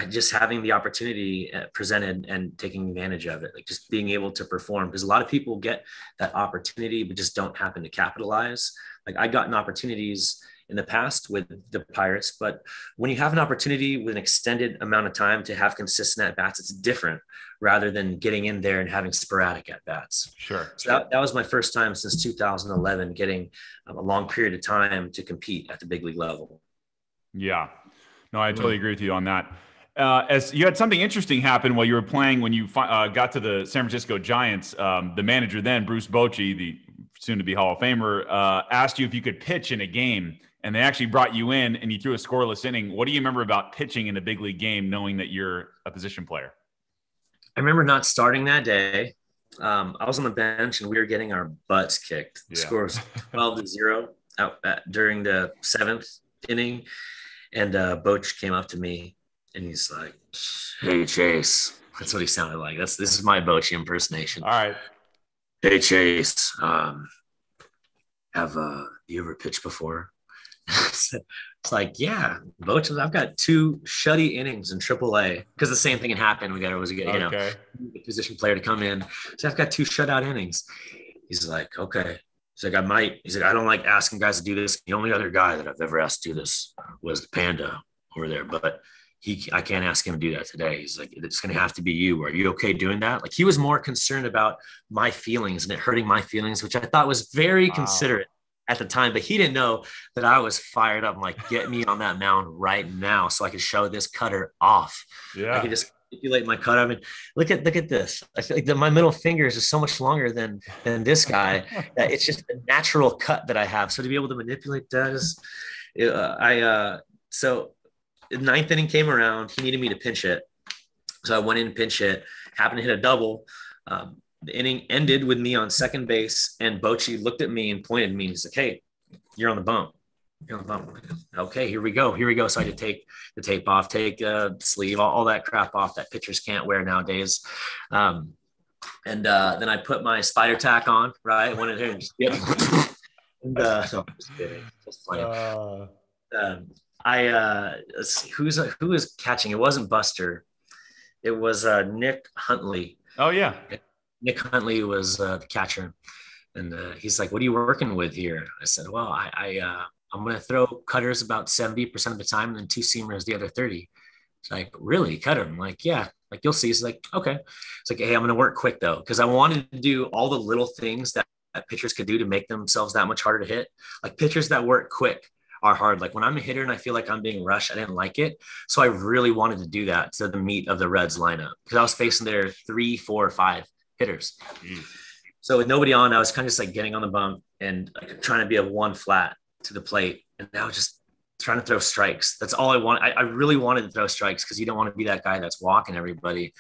Speaker 2: just having the opportunity presented and taking advantage of it, like just being able to perform, because a lot of people get that opportunity but just don't happen to capitalize. Like I gotten opportunities in the past with the Pirates, but when you have an opportunity with an extended amount of time to have consistent at bats, it's different rather than getting in there and having sporadic at bats.
Speaker 1: Sure.
Speaker 2: So that was my first time since 2011 getting a long period of time to compete at the big league level.
Speaker 1: Yeah, no, I totally agree with you on that. As you had something interesting happen while you were playing, when you got to the San Francisco Giants, the manager then, Bruce Bochy, the soon-to-be Hall of Famer, asked you if you could pitch in a game, and they actually brought you in, and you threw a scoreless inning. What do you remember about pitching in a big league game, knowing that you're a position player?
Speaker 2: I remember not starting that day. I was on the bench, and we were getting our butts kicked. The score was 12-0 during the 7th inning, and Boch came up to me. And he's like, "Hey, Chase." That's what he sounded like. This is my Bochy impersonation.
Speaker 1: All right.
Speaker 2: "Hey, Chase. Have you ever pitched before?" It's like, yeah, Boch, I've got 2 shutty innings in AAA because the same thing had happened. We got a position player to come in. So I've got 2 shutout innings. He's like, okay. He's like, I don't like asking guys to do this. The only other guy that I've ever asked to do this was the Panda over there, but I can't ask him to do that today. He's like, it's going to have to be you. Are you okay doing that? Like he was more concerned about my feelings and it hurting my feelings, which I thought was very considerate at the time, but he didn't know that I was fired up. I'm like, get me on that mound right now so I could show this cutter off.
Speaker 1: Yeah.
Speaker 2: I could just manipulate my cutter. I mean, look at this. I feel like my middle finger is just so much longer than this guy. It's just a natural cut that I have. So to be able to manipulate that is, so the 9th inning came around. He needed me to pinch hit. So I went in and pinch hit, happened to hit a double. The inning ended with me on second base, and Bochy looked at me and pointed at me. He's like, "Hey, you're on the bump. You're on the bump." Okay, here we go. So I had to take the tape off, take the sleeve, all that crap off that pitchers can't wear nowadays. And then I put my spider tack on, right? Went in here and just and, no, just kidding. Just playing. Who was catching? It wasn't Buster. It was Nick Huntley.
Speaker 1: Oh yeah.
Speaker 2: Nick Huntley was the catcher. And he's like, "What are you working with here?" I said, "Well, I'm going to throw cutters about 70% of the time and then 2 seamers the other 30. It's like, "Really? Cutter?" I'm like, "Yeah." Like, "You'll see." He's like, "Okay." It's like, "Hey, I'm going to work quick though." Cause I wanted to do all the little things that pitchers could do to make themselves that much harder to hit. Like pitchers that work quick are hard. Like when I'm a hitter and I feel like I'm being rushed, I didn't like it. So I really wanted to do that to the meat of the Reds lineup because I was facing their 3, 4, 5 hitters. So with nobody on, I was kind of just like getting on the bump and like trying to be a one flat to the plate. And now just trying to throw strikes. That's all I want. I really wanted to throw strikes because you don't want to be that guy that's walking everybody.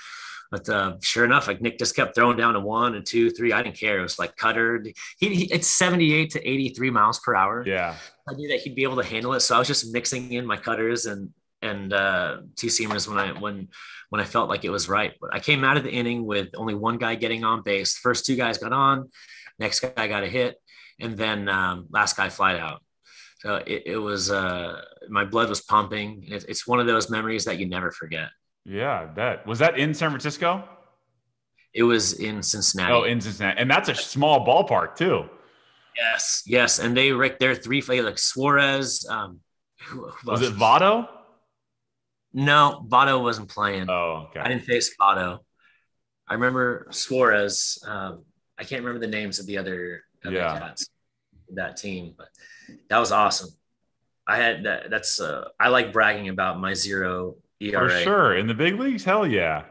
Speaker 2: But sure enough, like Nick just kept throwing down to 1 and 2, 3. I didn't care. It was like cutter. It's 78 to 83 miles per hour.
Speaker 1: Yeah.
Speaker 2: I knew that he'd be able to handle it. So I was just mixing in my cutters and two seamers when I felt like it was right. But I came out of the inning with only one guy getting on base. First 2 guys got on, next guy got a hit, and then last guy flied out. So it was my blood was pumping. It's one of those memories that you never forget.
Speaker 1: Yeah, I bet. Was that in San Francisco?
Speaker 2: It was in Cincinnati.
Speaker 1: Oh, in Cincinnati. And that's a small ballpark too.
Speaker 2: Yes. And they ranked their 3 like Suarez. Who
Speaker 1: was it Votto?
Speaker 2: No, Votto wasn't playing.
Speaker 1: Oh, okay.
Speaker 2: I didn't face Votto. I remember Suarez. I can't remember the names of the other cats, that team, but that was awesome. I had that. That's I like bragging about my 0 ERA.
Speaker 1: For sure. In the big leagues? Hell yeah.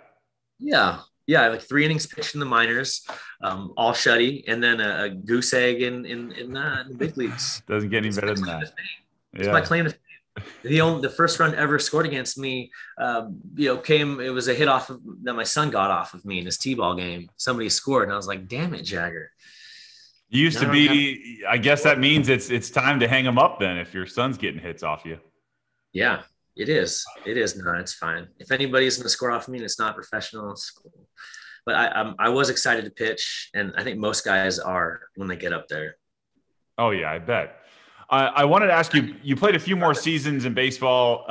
Speaker 2: Yeah. Like 3 innings pitched in the minors, all shutty, and then a goose egg in the big leagues.
Speaker 1: Doesn't get any better than that.
Speaker 2: It's my claim to fame. The first run ever scored against me, it was a hit off that my son got off of me in his T-ball game. Somebody scored, and I was like, damn it, Jagger.
Speaker 1: You used to be, I guess that means it's time to hang him up then if your son's getting hits off you.
Speaker 2: Yeah, it is. No, it's fine. If anybody's going to score off me and it's not professional, it's cool. But I was excited to pitch, and I think most guys are when they get up there.
Speaker 1: Oh, yeah, I bet. I wanted to ask you, you played a few more seasons in baseball,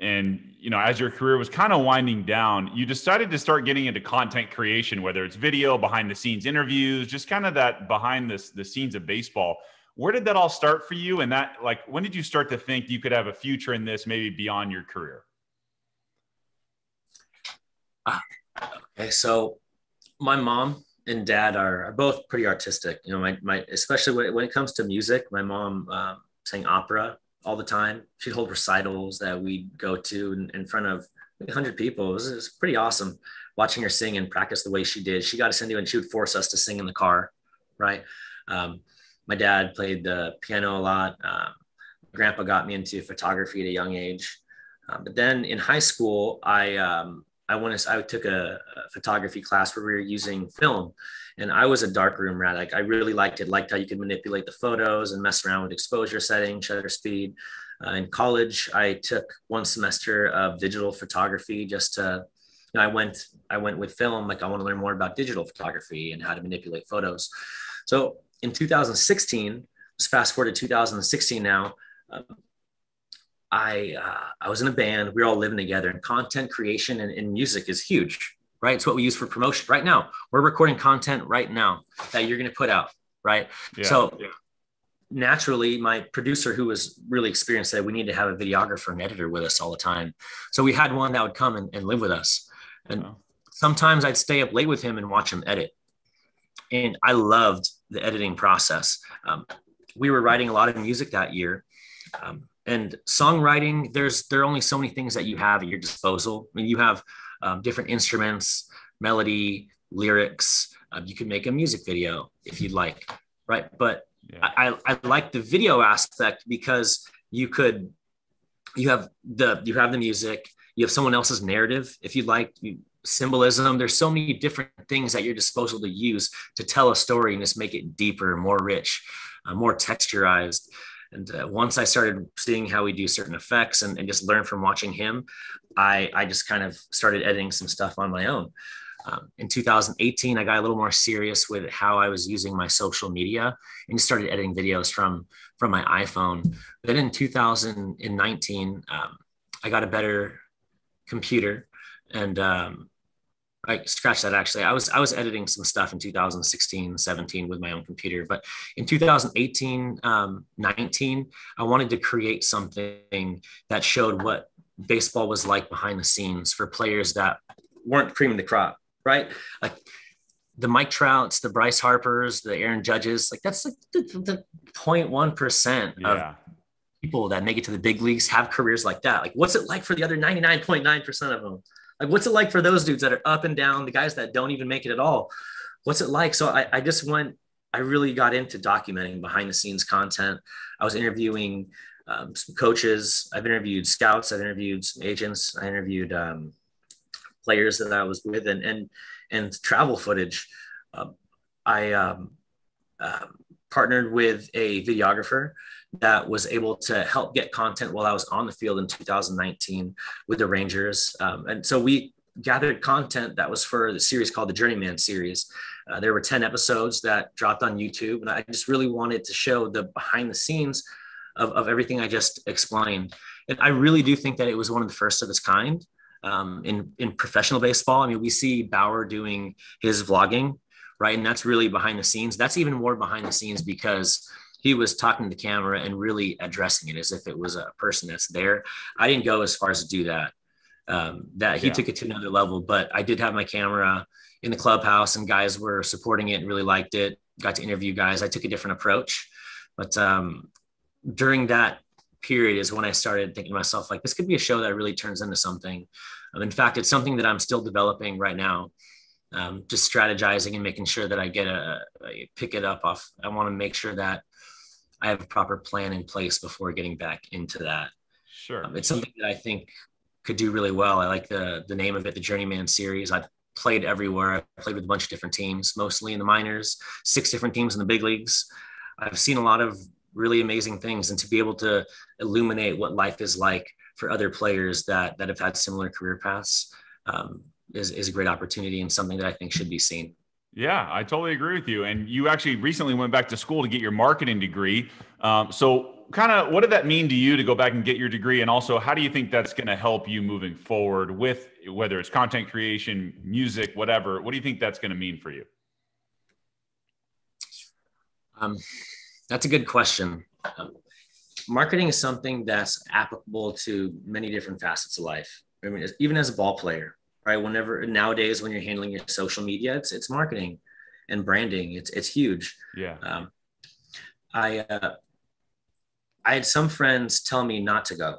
Speaker 1: and, as your career was kind of winding down, you decided to start getting into content creation, whether it's video, behind-the-scenes interviews, just kind of that behind the scenes of baseball. Where did that all start for you? And that, like, when did you start to think you could have a future in this, maybe beyond your career?
Speaker 2: Okay, so my mom and dad are both pretty artistic. My especially when it comes to music, my mom sang opera all the time. She'd hold recitals that we'd go to in front of 100 people. It was pretty awesome watching her sing and practice the way she did. She got us into it, and she would force us to sing in the car, right? My dad played the piano a lot. Grandpa got me into photography at a young age. But then in high school, I took a photography class where we were using film, and I was a darkroom rat. Like I really liked it. Liked how you could manipulate the photos and mess around with exposure settings, shutter speed. In college, I took 1 semester of digital photography just to, I went with film. Like I want to learn more about digital photography and how to manipulate photos. So in 2016, let's fast forward to 2016 now. I was in a band. We were all living together, and content creation and music is huge, right? It's what we use for promotion right now. We're recording content right now that you're going to put out, right? Naturally, my producer, who was really experienced, said we need to have a videographer and editor with us all the time. So we had one that would come and live with us. And sometimes I'd stay up late with him and watch him edit. And I loved the editing process. We were writing a lot of music that year. And songwriting, there are only so many things that you have at your disposal. I mean, you have different instruments, melody, lyrics. You can make a music video if you'd like, right? But I like the video aspect because you have the music, you have someone else's narrative if you'd like, symbolism. There's so many different things at your disposal to use to tell a story and just make it deeper, more rich, more texturized. And once I started seeing how we do certain effects and just learn from watching him, I just kind of started editing some stuff on my own. In 2018, I got a little more serious with how I was using my social media and just started editing videos from my iPhone. Then in 2019, I got a better computer, and I scratched that. Actually, I was editing some stuff in 2016, 17 with my own computer, but in 2018, 19, I wanted to create something that showed what baseball was like behind the scenes for players that weren't cream of the crop, right? Like the Mike Trouts, the Bryce Harpers, the Aaron Judges, like that's like the 0.1% of people that make it to the big leagues have careers like that. Like, what's it like for the other 99.9% of them? Like, what's it like for those dudes that are up and down, the guys that don't even make it at all? What's it like? So I really got into documenting behind the scenes content. I was interviewing some coaches. I've interviewed scouts. I've interviewed some agents. I interviewed players that I was with, and travel footage. I partnered with a videographer that was able to help get content while I was on the field in 2019 with the Rangers. And so we gathered content that was for the series called the Journeyman series. There were 10 episodes that dropped on YouTube. And I just really wanted to show the behind the scenes of everything I just explained. And I really do think that it was one of the first of its kind in professional baseball. I mean, we see Bauer doing his vlogging, right? And that's really behind the scenes. That's even more behind the scenes because he was talking to the camera and really addressing it as if it was a person that's there. I didn't go as far as to do that. He took it to another level, but I did have my camera in the clubhouse and guys were supporting it and really liked it. Got to interview guys. I took a different approach, but during that period is when I started thinking to myself, like, this could be a show that really turns into something. In fact, it's something that I'm still developing right now. Just strategizing and making sure that I pick it up off. I want to make sure that I have a proper plan in place before getting back into that.
Speaker 1: Sure.
Speaker 2: It's something that I think could do really well. I like the name of it, the Journeyman series. I've played everywhere. I played with a bunch of different teams, mostly in the minors, 6 different teams in the big leagues. I've seen a lot of really amazing things, and to be able to illuminate what life is like for other players that have had similar career paths is a great opportunity and something that I think should be seen.
Speaker 1: Yeah, I totally agree with you. And you actually recently went back to school to get your marketing degree. So kind of what did that mean to you to go back and get your degree? And also, how do you think that's going to help you moving forward with whether it's content creation, music, whatever? What do you think that's going to mean for you?
Speaker 2: That's a good question. Marketing is something that's applicable to many different facets of life. I mean, even as a ball player, right? Nowadays, when you're handling your social media, it's marketing and branding. It's huge.
Speaker 1: Yeah.
Speaker 2: I had some friends tell me not to go.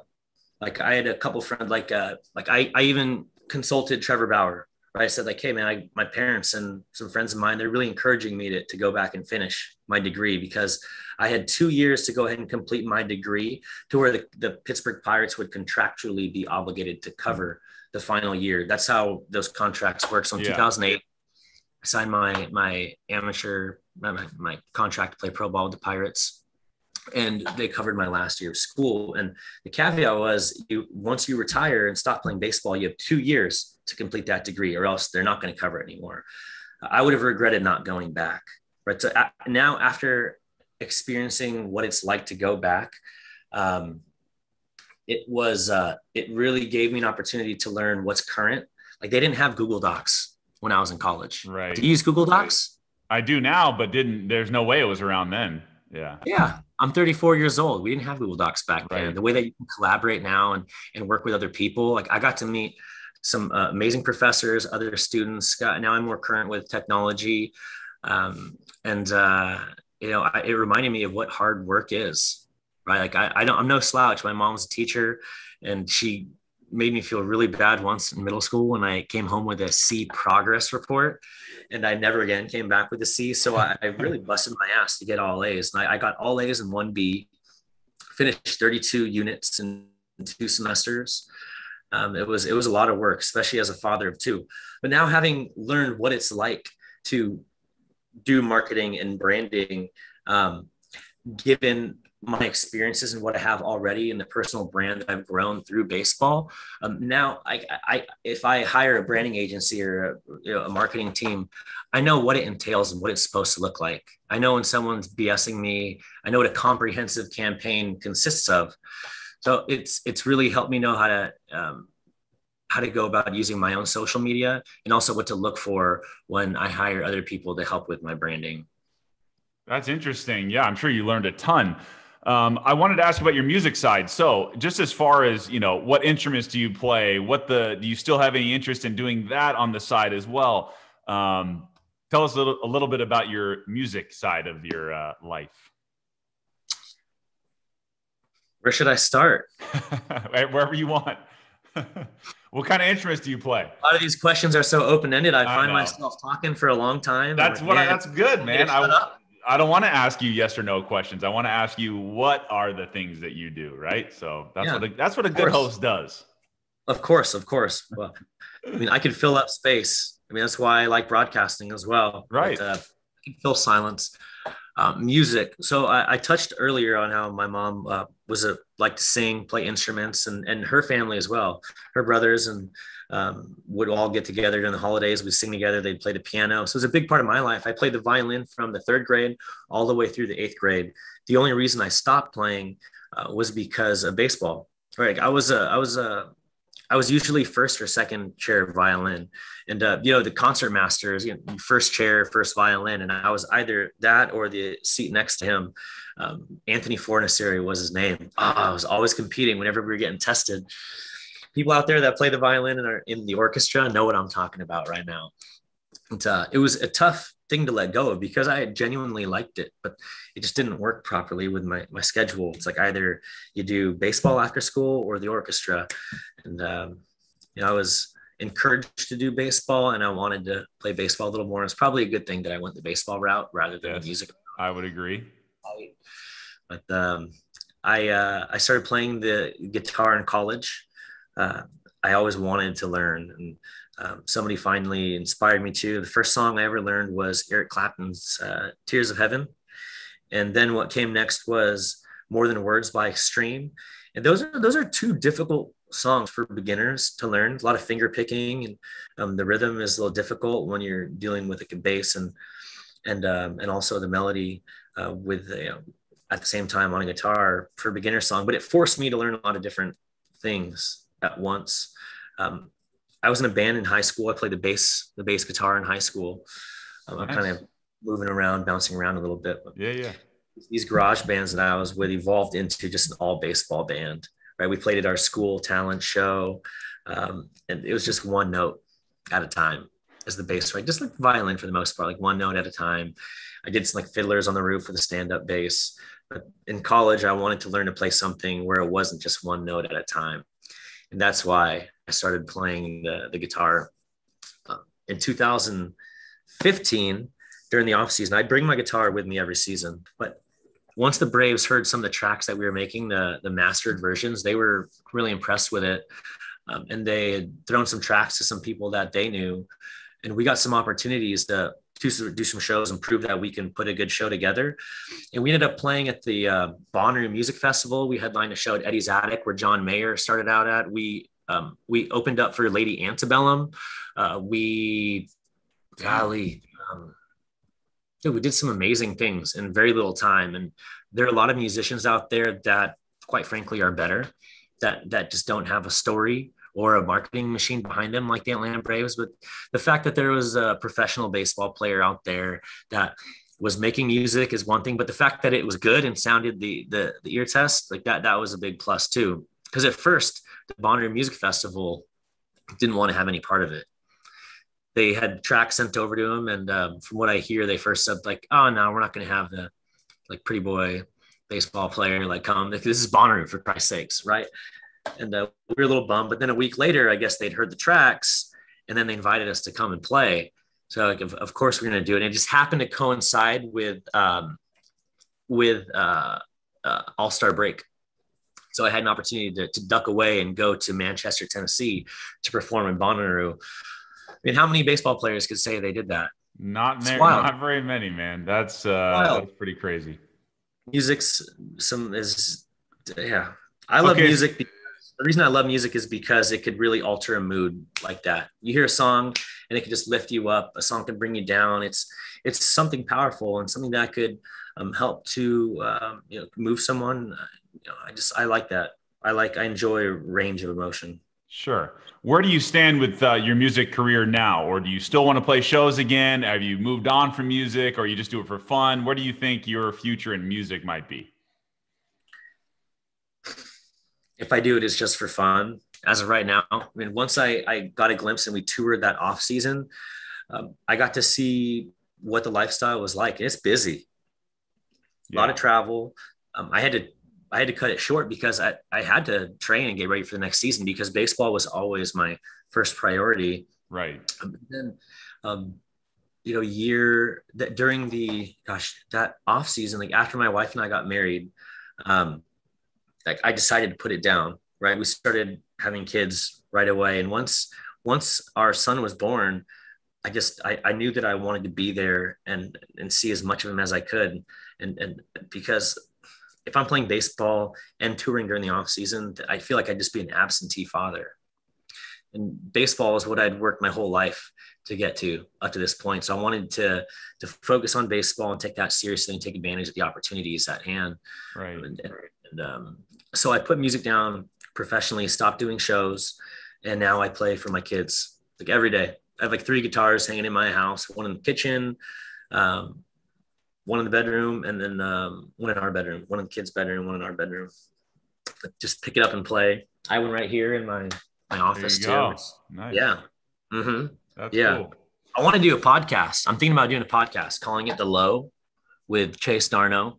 Speaker 2: Like, I had a couple friends, I even consulted Trevor Bauer, right? I said, like, hey man, my parents and some friends of mine, they're really encouraging me to go back and finish my degree, because I had 2 years to go ahead and complete my degree to where the Pittsburgh Pirates would contractually be obligated to cover the final year. That's how those contracts work. So in 2008, I signed my contract to play pro ball with the Pirates, and they covered my last year of school. And the caveat was, once you retire and stop playing baseball, you have 2 years to complete that degree, or else they're not going to cover it anymore. I would have regretted not going back. Right. So now, after experiencing what it's like to go back, it really gave me an opportunity to learn what's current. Like, they didn't have Google Docs when I was in college.
Speaker 1: Right.
Speaker 2: Do you use Google Docs?
Speaker 1: I do now, but there's no way it was around then. Yeah.
Speaker 2: Yeah. I'm 34 years old. We didn't have Google Docs back then.
Speaker 1: Right.
Speaker 2: The way that you can collaborate now and work with other people. Like, I got to meet some amazing professors, other students. Now I'm more current with technology. It reminded me of what hard work is, right? Like, I'm no slouch. My mom's a teacher, and she made me feel really bad once in middle school when I came home with a C progress report, and I never again came back with a C. So I really busted my ass to get all A's. And I got all A's and 1 B, finished 32 units in 2 semesters. It was a lot of work, especially as a father of 2. But now, having learned what it's like to do marketing and branding, given my experiences and what I have already and the personal brand that I've grown through baseball, now if I hire a branding agency or a marketing team, I know what it entails and what it's supposed to look like. I know when someone's BSing me, I know what a comprehensive campaign consists of. So it's really helped me know how to go about using my own social media, and also what to look for when I hire other people to help with my branding.
Speaker 1: That's interesting. Yeah, I'm sure you learned a ton. I wanted to ask about your music side. So just as far as, what instruments do you play? Do you still have any interest in doing that on the side as well? Tell us a little bit about your music side of your life.
Speaker 2: Where should I start?
Speaker 1: Wherever you want. What kind of instruments do you play?
Speaker 2: A lot of these questions are so open-ended. I
Speaker 1: I
Speaker 2: find
Speaker 1: know.
Speaker 2: myself talking for a long time. I'm
Speaker 1: That's
Speaker 2: like,
Speaker 1: what
Speaker 2: man,
Speaker 1: that's good, man.
Speaker 2: shut up.
Speaker 1: I don't want to ask you yes or no questions. I want to ask you what are the things that you do, right? So
Speaker 2: Yeah,
Speaker 1: that's what a
Speaker 2: of
Speaker 1: good
Speaker 2: course.
Speaker 1: host does.
Speaker 2: Of course, of course. Well, I mean, I could fill up space. I mean, that's why I like broadcasting as well.
Speaker 1: Right.
Speaker 2: But I can fill silence. Music. So I touched earlier on how my mom was a like to sing, play instruments, and her family as well. Her brothers and would all get together during the holidays. We'd sing together. They'd play the piano. So it was a big part of my life. I played the violin from the third grade all the way through the eighth grade. The only reason I stopped playing was because of baseball. Right. I was usually first or second chair violin, and the concert masters, first chair, first violin, and I was either that or the seat next to him. Anthony Fornacieri was his name. I was always competing whenever we were getting tested. People out there that play the violin and are in the orchestra know what I'm talking about right now. It was a tough thing to let go of because I genuinely liked it, but it just didn't work properly with my schedule. It's like either you do baseball after school or the orchestra. And, I was encouraged to do baseball and I wanted to play baseball a little more. It's probably a good thing that I went the baseball route rather than the music.
Speaker 1: I would agree.
Speaker 2: But I started playing the guitar in college. I always wanted to learn, and somebody finally inspired me to. The first song I ever learned was Eric Clapton's Tears of Heaven. And then what came next was More Than Words by Extreme. And those are two difficult songs for beginners to learn. A lot of finger picking, and the rhythm is a little difficult when you're dealing with a bass and also the melody with at the same time on a guitar for a beginner song. But it forced me to learn a lot of different things at once. I was in a band in high school. I played the bass guitar in high school. Nice. I'm kind of moving around, bouncing around a little bit.
Speaker 1: Yeah.
Speaker 2: These garage bands that I was with evolved into just an all baseball band, right? We played at our school talent show. And it was just one note at a time as the bass, right? Just like violin for the most part, like one note at a time. I did some like Fiddlers on the Roof with a stand-up bass. But in college, I wanted to learn to play something where it wasn't just one note at a time. And that's why I started playing the guitar. In 2015, during the off season, I'd bring my guitar with me every season. But once the Braves heard some of the tracks that we were making, the mastered versions, they were really impressed with it. And they had thrown some tracks to some people that they knew. And we got some opportunities to do some shows and prove that we can put a good show together. And we ended up playing at the Bonnaroo Music Festival. We headlined a show at Eddie's Attic where John Mayer started out at. We opened up for Lady Antebellum. We did some amazing things in very little time. And there are a lot of musicians out there that, quite frankly, are better, that just don't have a story or a marketing machine behind them like the Atlanta Braves. But the fact that there was a professional baseball player out there that was making music is one thing, but the fact that it was good and sounded the ear test, like that was a big plus too. Because at first, the Bonnaroo Music Festival didn't want to have any part of it. They had tracks sent over to them, and from what I hear, they first said like, "Oh no, we're not going to have the like pretty boy baseball player like come. This is Bonnaroo for Christ's sakes, right?" And we were a little bummed. But then a week later, I guess they'd heard the tracks, and then they invited us to come and play. So like, of course we're going to do it. And it just happened to coincide with All-Star break. So I had an opportunity to duck away and go to Manchester, Tennessee to perform in Bonnaroo. I mean, how many baseball players could say they did that?
Speaker 1: Not very many, man. That's pretty crazy.
Speaker 2: I love music. The reason I love music is because it could really alter a mood like that. You hear a song and it could just lift you up. A song can bring you down. It's something powerful and something that could help to move someone. I like that. I enjoy a range of emotion.
Speaker 1: Sure. Where do you stand with your music career now? Or do you still want to play shows again? Have you moved on from music, or you just do it for fun? Where do you think your future in music might be?
Speaker 2: If I do it, it's just for fun. As of right now, I mean, once I got a glimpse and we toured that off season, I got to see what the lifestyle was like. It's busy, a lot of travel. I had to I had to cut it short because I had to train and get ready for the next season because baseball was always my first priority.
Speaker 1: Right.
Speaker 2: Then, during that off season, like after my wife and I got married, like I decided to put it down, right? We started having kids right away. And once our son was born, I knew that I wanted to be there and see as much of him as I could. And because if I'm playing baseball and touring during the off season, I feel like I'd just be an absentee father. And baseball is what I'd worked my whole life to get to up to this point. So I wanted to focus on baseball and take that seriously and take advantage of the opportunities at hand.
Speaker 1: Right.
Speaker 2: So I put music down professionally, stopped doing shows. And now I play for my kids like every day. I have like 3 guitars hanging in my house, one in the kitchen, one in the bedroom, and then one in our bedroom, one in the kids' bedroom, one in our bedroom. Just pick it up and play. I have one right here in my office too.
Speaker 1: Nice.
Speaker 2: Yeah. Mm-hmm.
Speaker 1: That's cool.
Speaker 2: I want to do a podcast. I'm thinking about doing a podcast, calling it The Low with Chase Darno.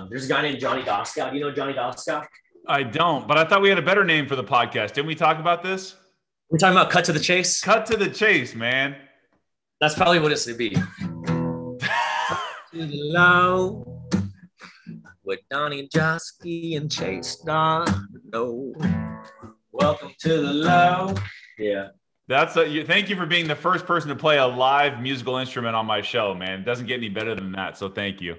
Speaker 2: There's a guy named Johnny Doskow. Do you know Johnny Doskow?
Speaker 1: I don't, but I thought we had a better name for the podcast. Didn't we talk about this?
Speaker 2: We're talking about Cut to the Chase?
Speaker 1: Cut to the Chase, man.
Speaker 2: That's probably what it's going to be. To the Low with Donnie Josky and Chase Darno. Welcome to the Low. Yeah.
Speaker 1: Thank you for being the first person to play a live musical instrument on my show, man. It doesn't get any better than that, so thank you.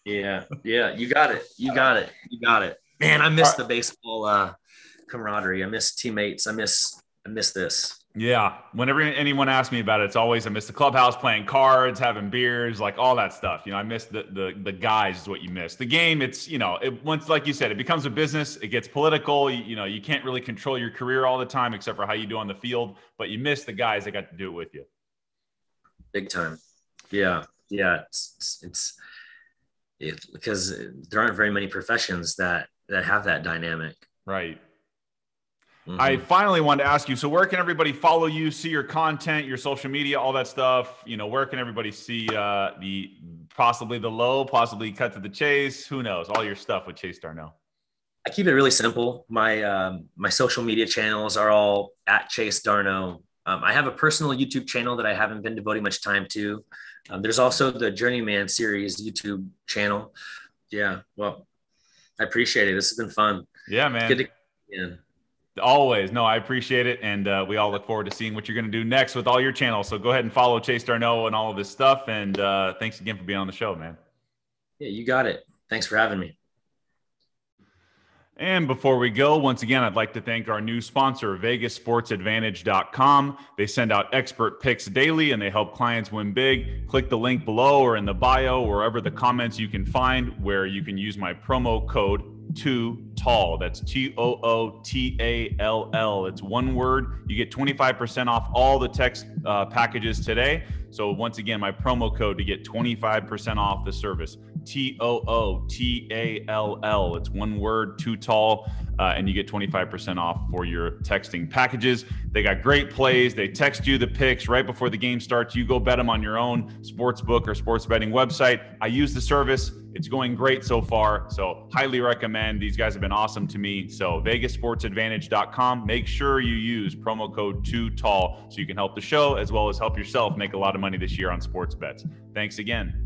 Speaker 2: Yeah, you got it. Man, I miss the baseball camaraderie. I miss teammates. I miss this.
Speaker 1: Yeah. Whenever anyone asks me about it, it's always I miss the clubhouse, playing cards, having beers, like all that stuff. I miss the guys is what you miss. The game, it's, once, like you said, it becomes a business. It gets political. You can't really control your career all the time except for how you do on the field, but you miss the guys that got to do it with you. Big time.
Speaker 2: Yeah. It's because there aren't very many professions that have that dynamic.
Speaker 1: Right. Mm-hmm. I finally wanted to ask you, so where can everybody follow you, see your content, your social media, all that stuff? Where can everybody see possibly The Low, possibly Cut to the Chase? Who knows? All your stuff with Chase Darno.
Speaker 2: I keep it really simple. My social media channels are all at Chase Darno. I have a personal YouTube channel that I haven't been devoting much time to. There's also the Journeyman series YouTube channel. Yeah, well, I appreciate it. This has been fun.
Speaker 1: Yeah, man. Good to Always. No, I appreciate it. And we all look forward to seeing what you're going to do next with all your channels. So go ahead and follow Chase Darno and all of this stuff. And thanks again for being on the show, man.
Speaker 2: Yeah, you got it. Thanks for having me.
Speaker 1: And before we go, once again, I'd like to thank our new sponsor, VegasSportsAdvantage.com. They send out expert picks daily and they help clients win big. Click the link below or in the bio, wherever the comments you can find, where you can use my promo code TOOTALL. That's TOOTALL. It's one word. You get 25% off all the text packages today. So once again, my promo code to get 25% off the service. TOOTALL. It's one word, TOOTALL, and you get 25% off for your texting packages. They got great plays. They text you the picks right before the game starts. You go bet them on your own sports book or sports betting website. I use the service. It's going great so far, so highly recommend. These guys have been awesome to me. So VegasSportsAdvantage.com. Make sure you use promo code TOOTALL so you can help the show as well as help yourself make a lot of money this year on sports bets. Thanks again.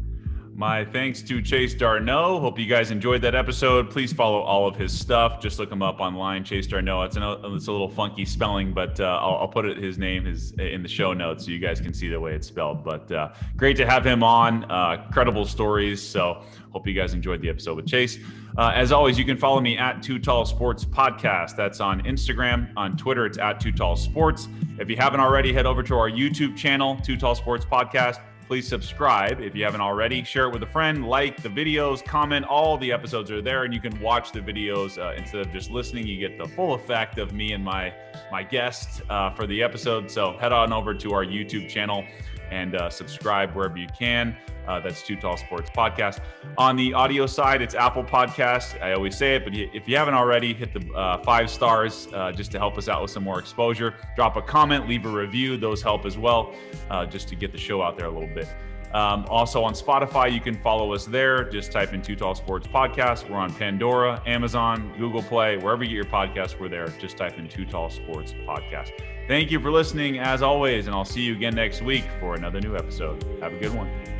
Speaker 1: My thanks to Chase Darno. Hope you guys enjoyed that episode. Please follow all of his stuff. Just look him up online, Chase Darno. It's a little funky spelling, but I'll put his name in the show notes so you guys can see the way it's spelled. But great to have him on. Credible stories. So hope you guys enjoyed the episode with Chase. As always, you can follow me at Too Tall Sports Podcast. That's on Instagram. On Twitter, it's at Too Tall Sports. If you haven't already, head over to our YouTube channel, Too Tall Sports Podcast. Please subscribe if you haven't already. Share it with a friend, like the videos, comment. All the episodes are there, and you can watch the videos instead of just listening. You get the full effect of me and my guest for the episode. So head on over to our YouTube channel and subscribe wherever you can. That's Too Tall Sports Podcast. On the audio side, it's Apple Podcasts. I always say it, but if you haven't already, hit the 5 stars just to help us out with some more exposure. Drop a comment, leave a review. Those help as well, just to get the show out there a little bit. Also on Spotify, you can follow us there. Just type in Too Tall Sports Podcast. We're on Pandora, Amazon, Google Play, wherever you get your podcasts, we're there. Just type in Too Tall Sports Podcast. Thank you for listening as always, and I'll see you again next week for another new episode. Have a good one.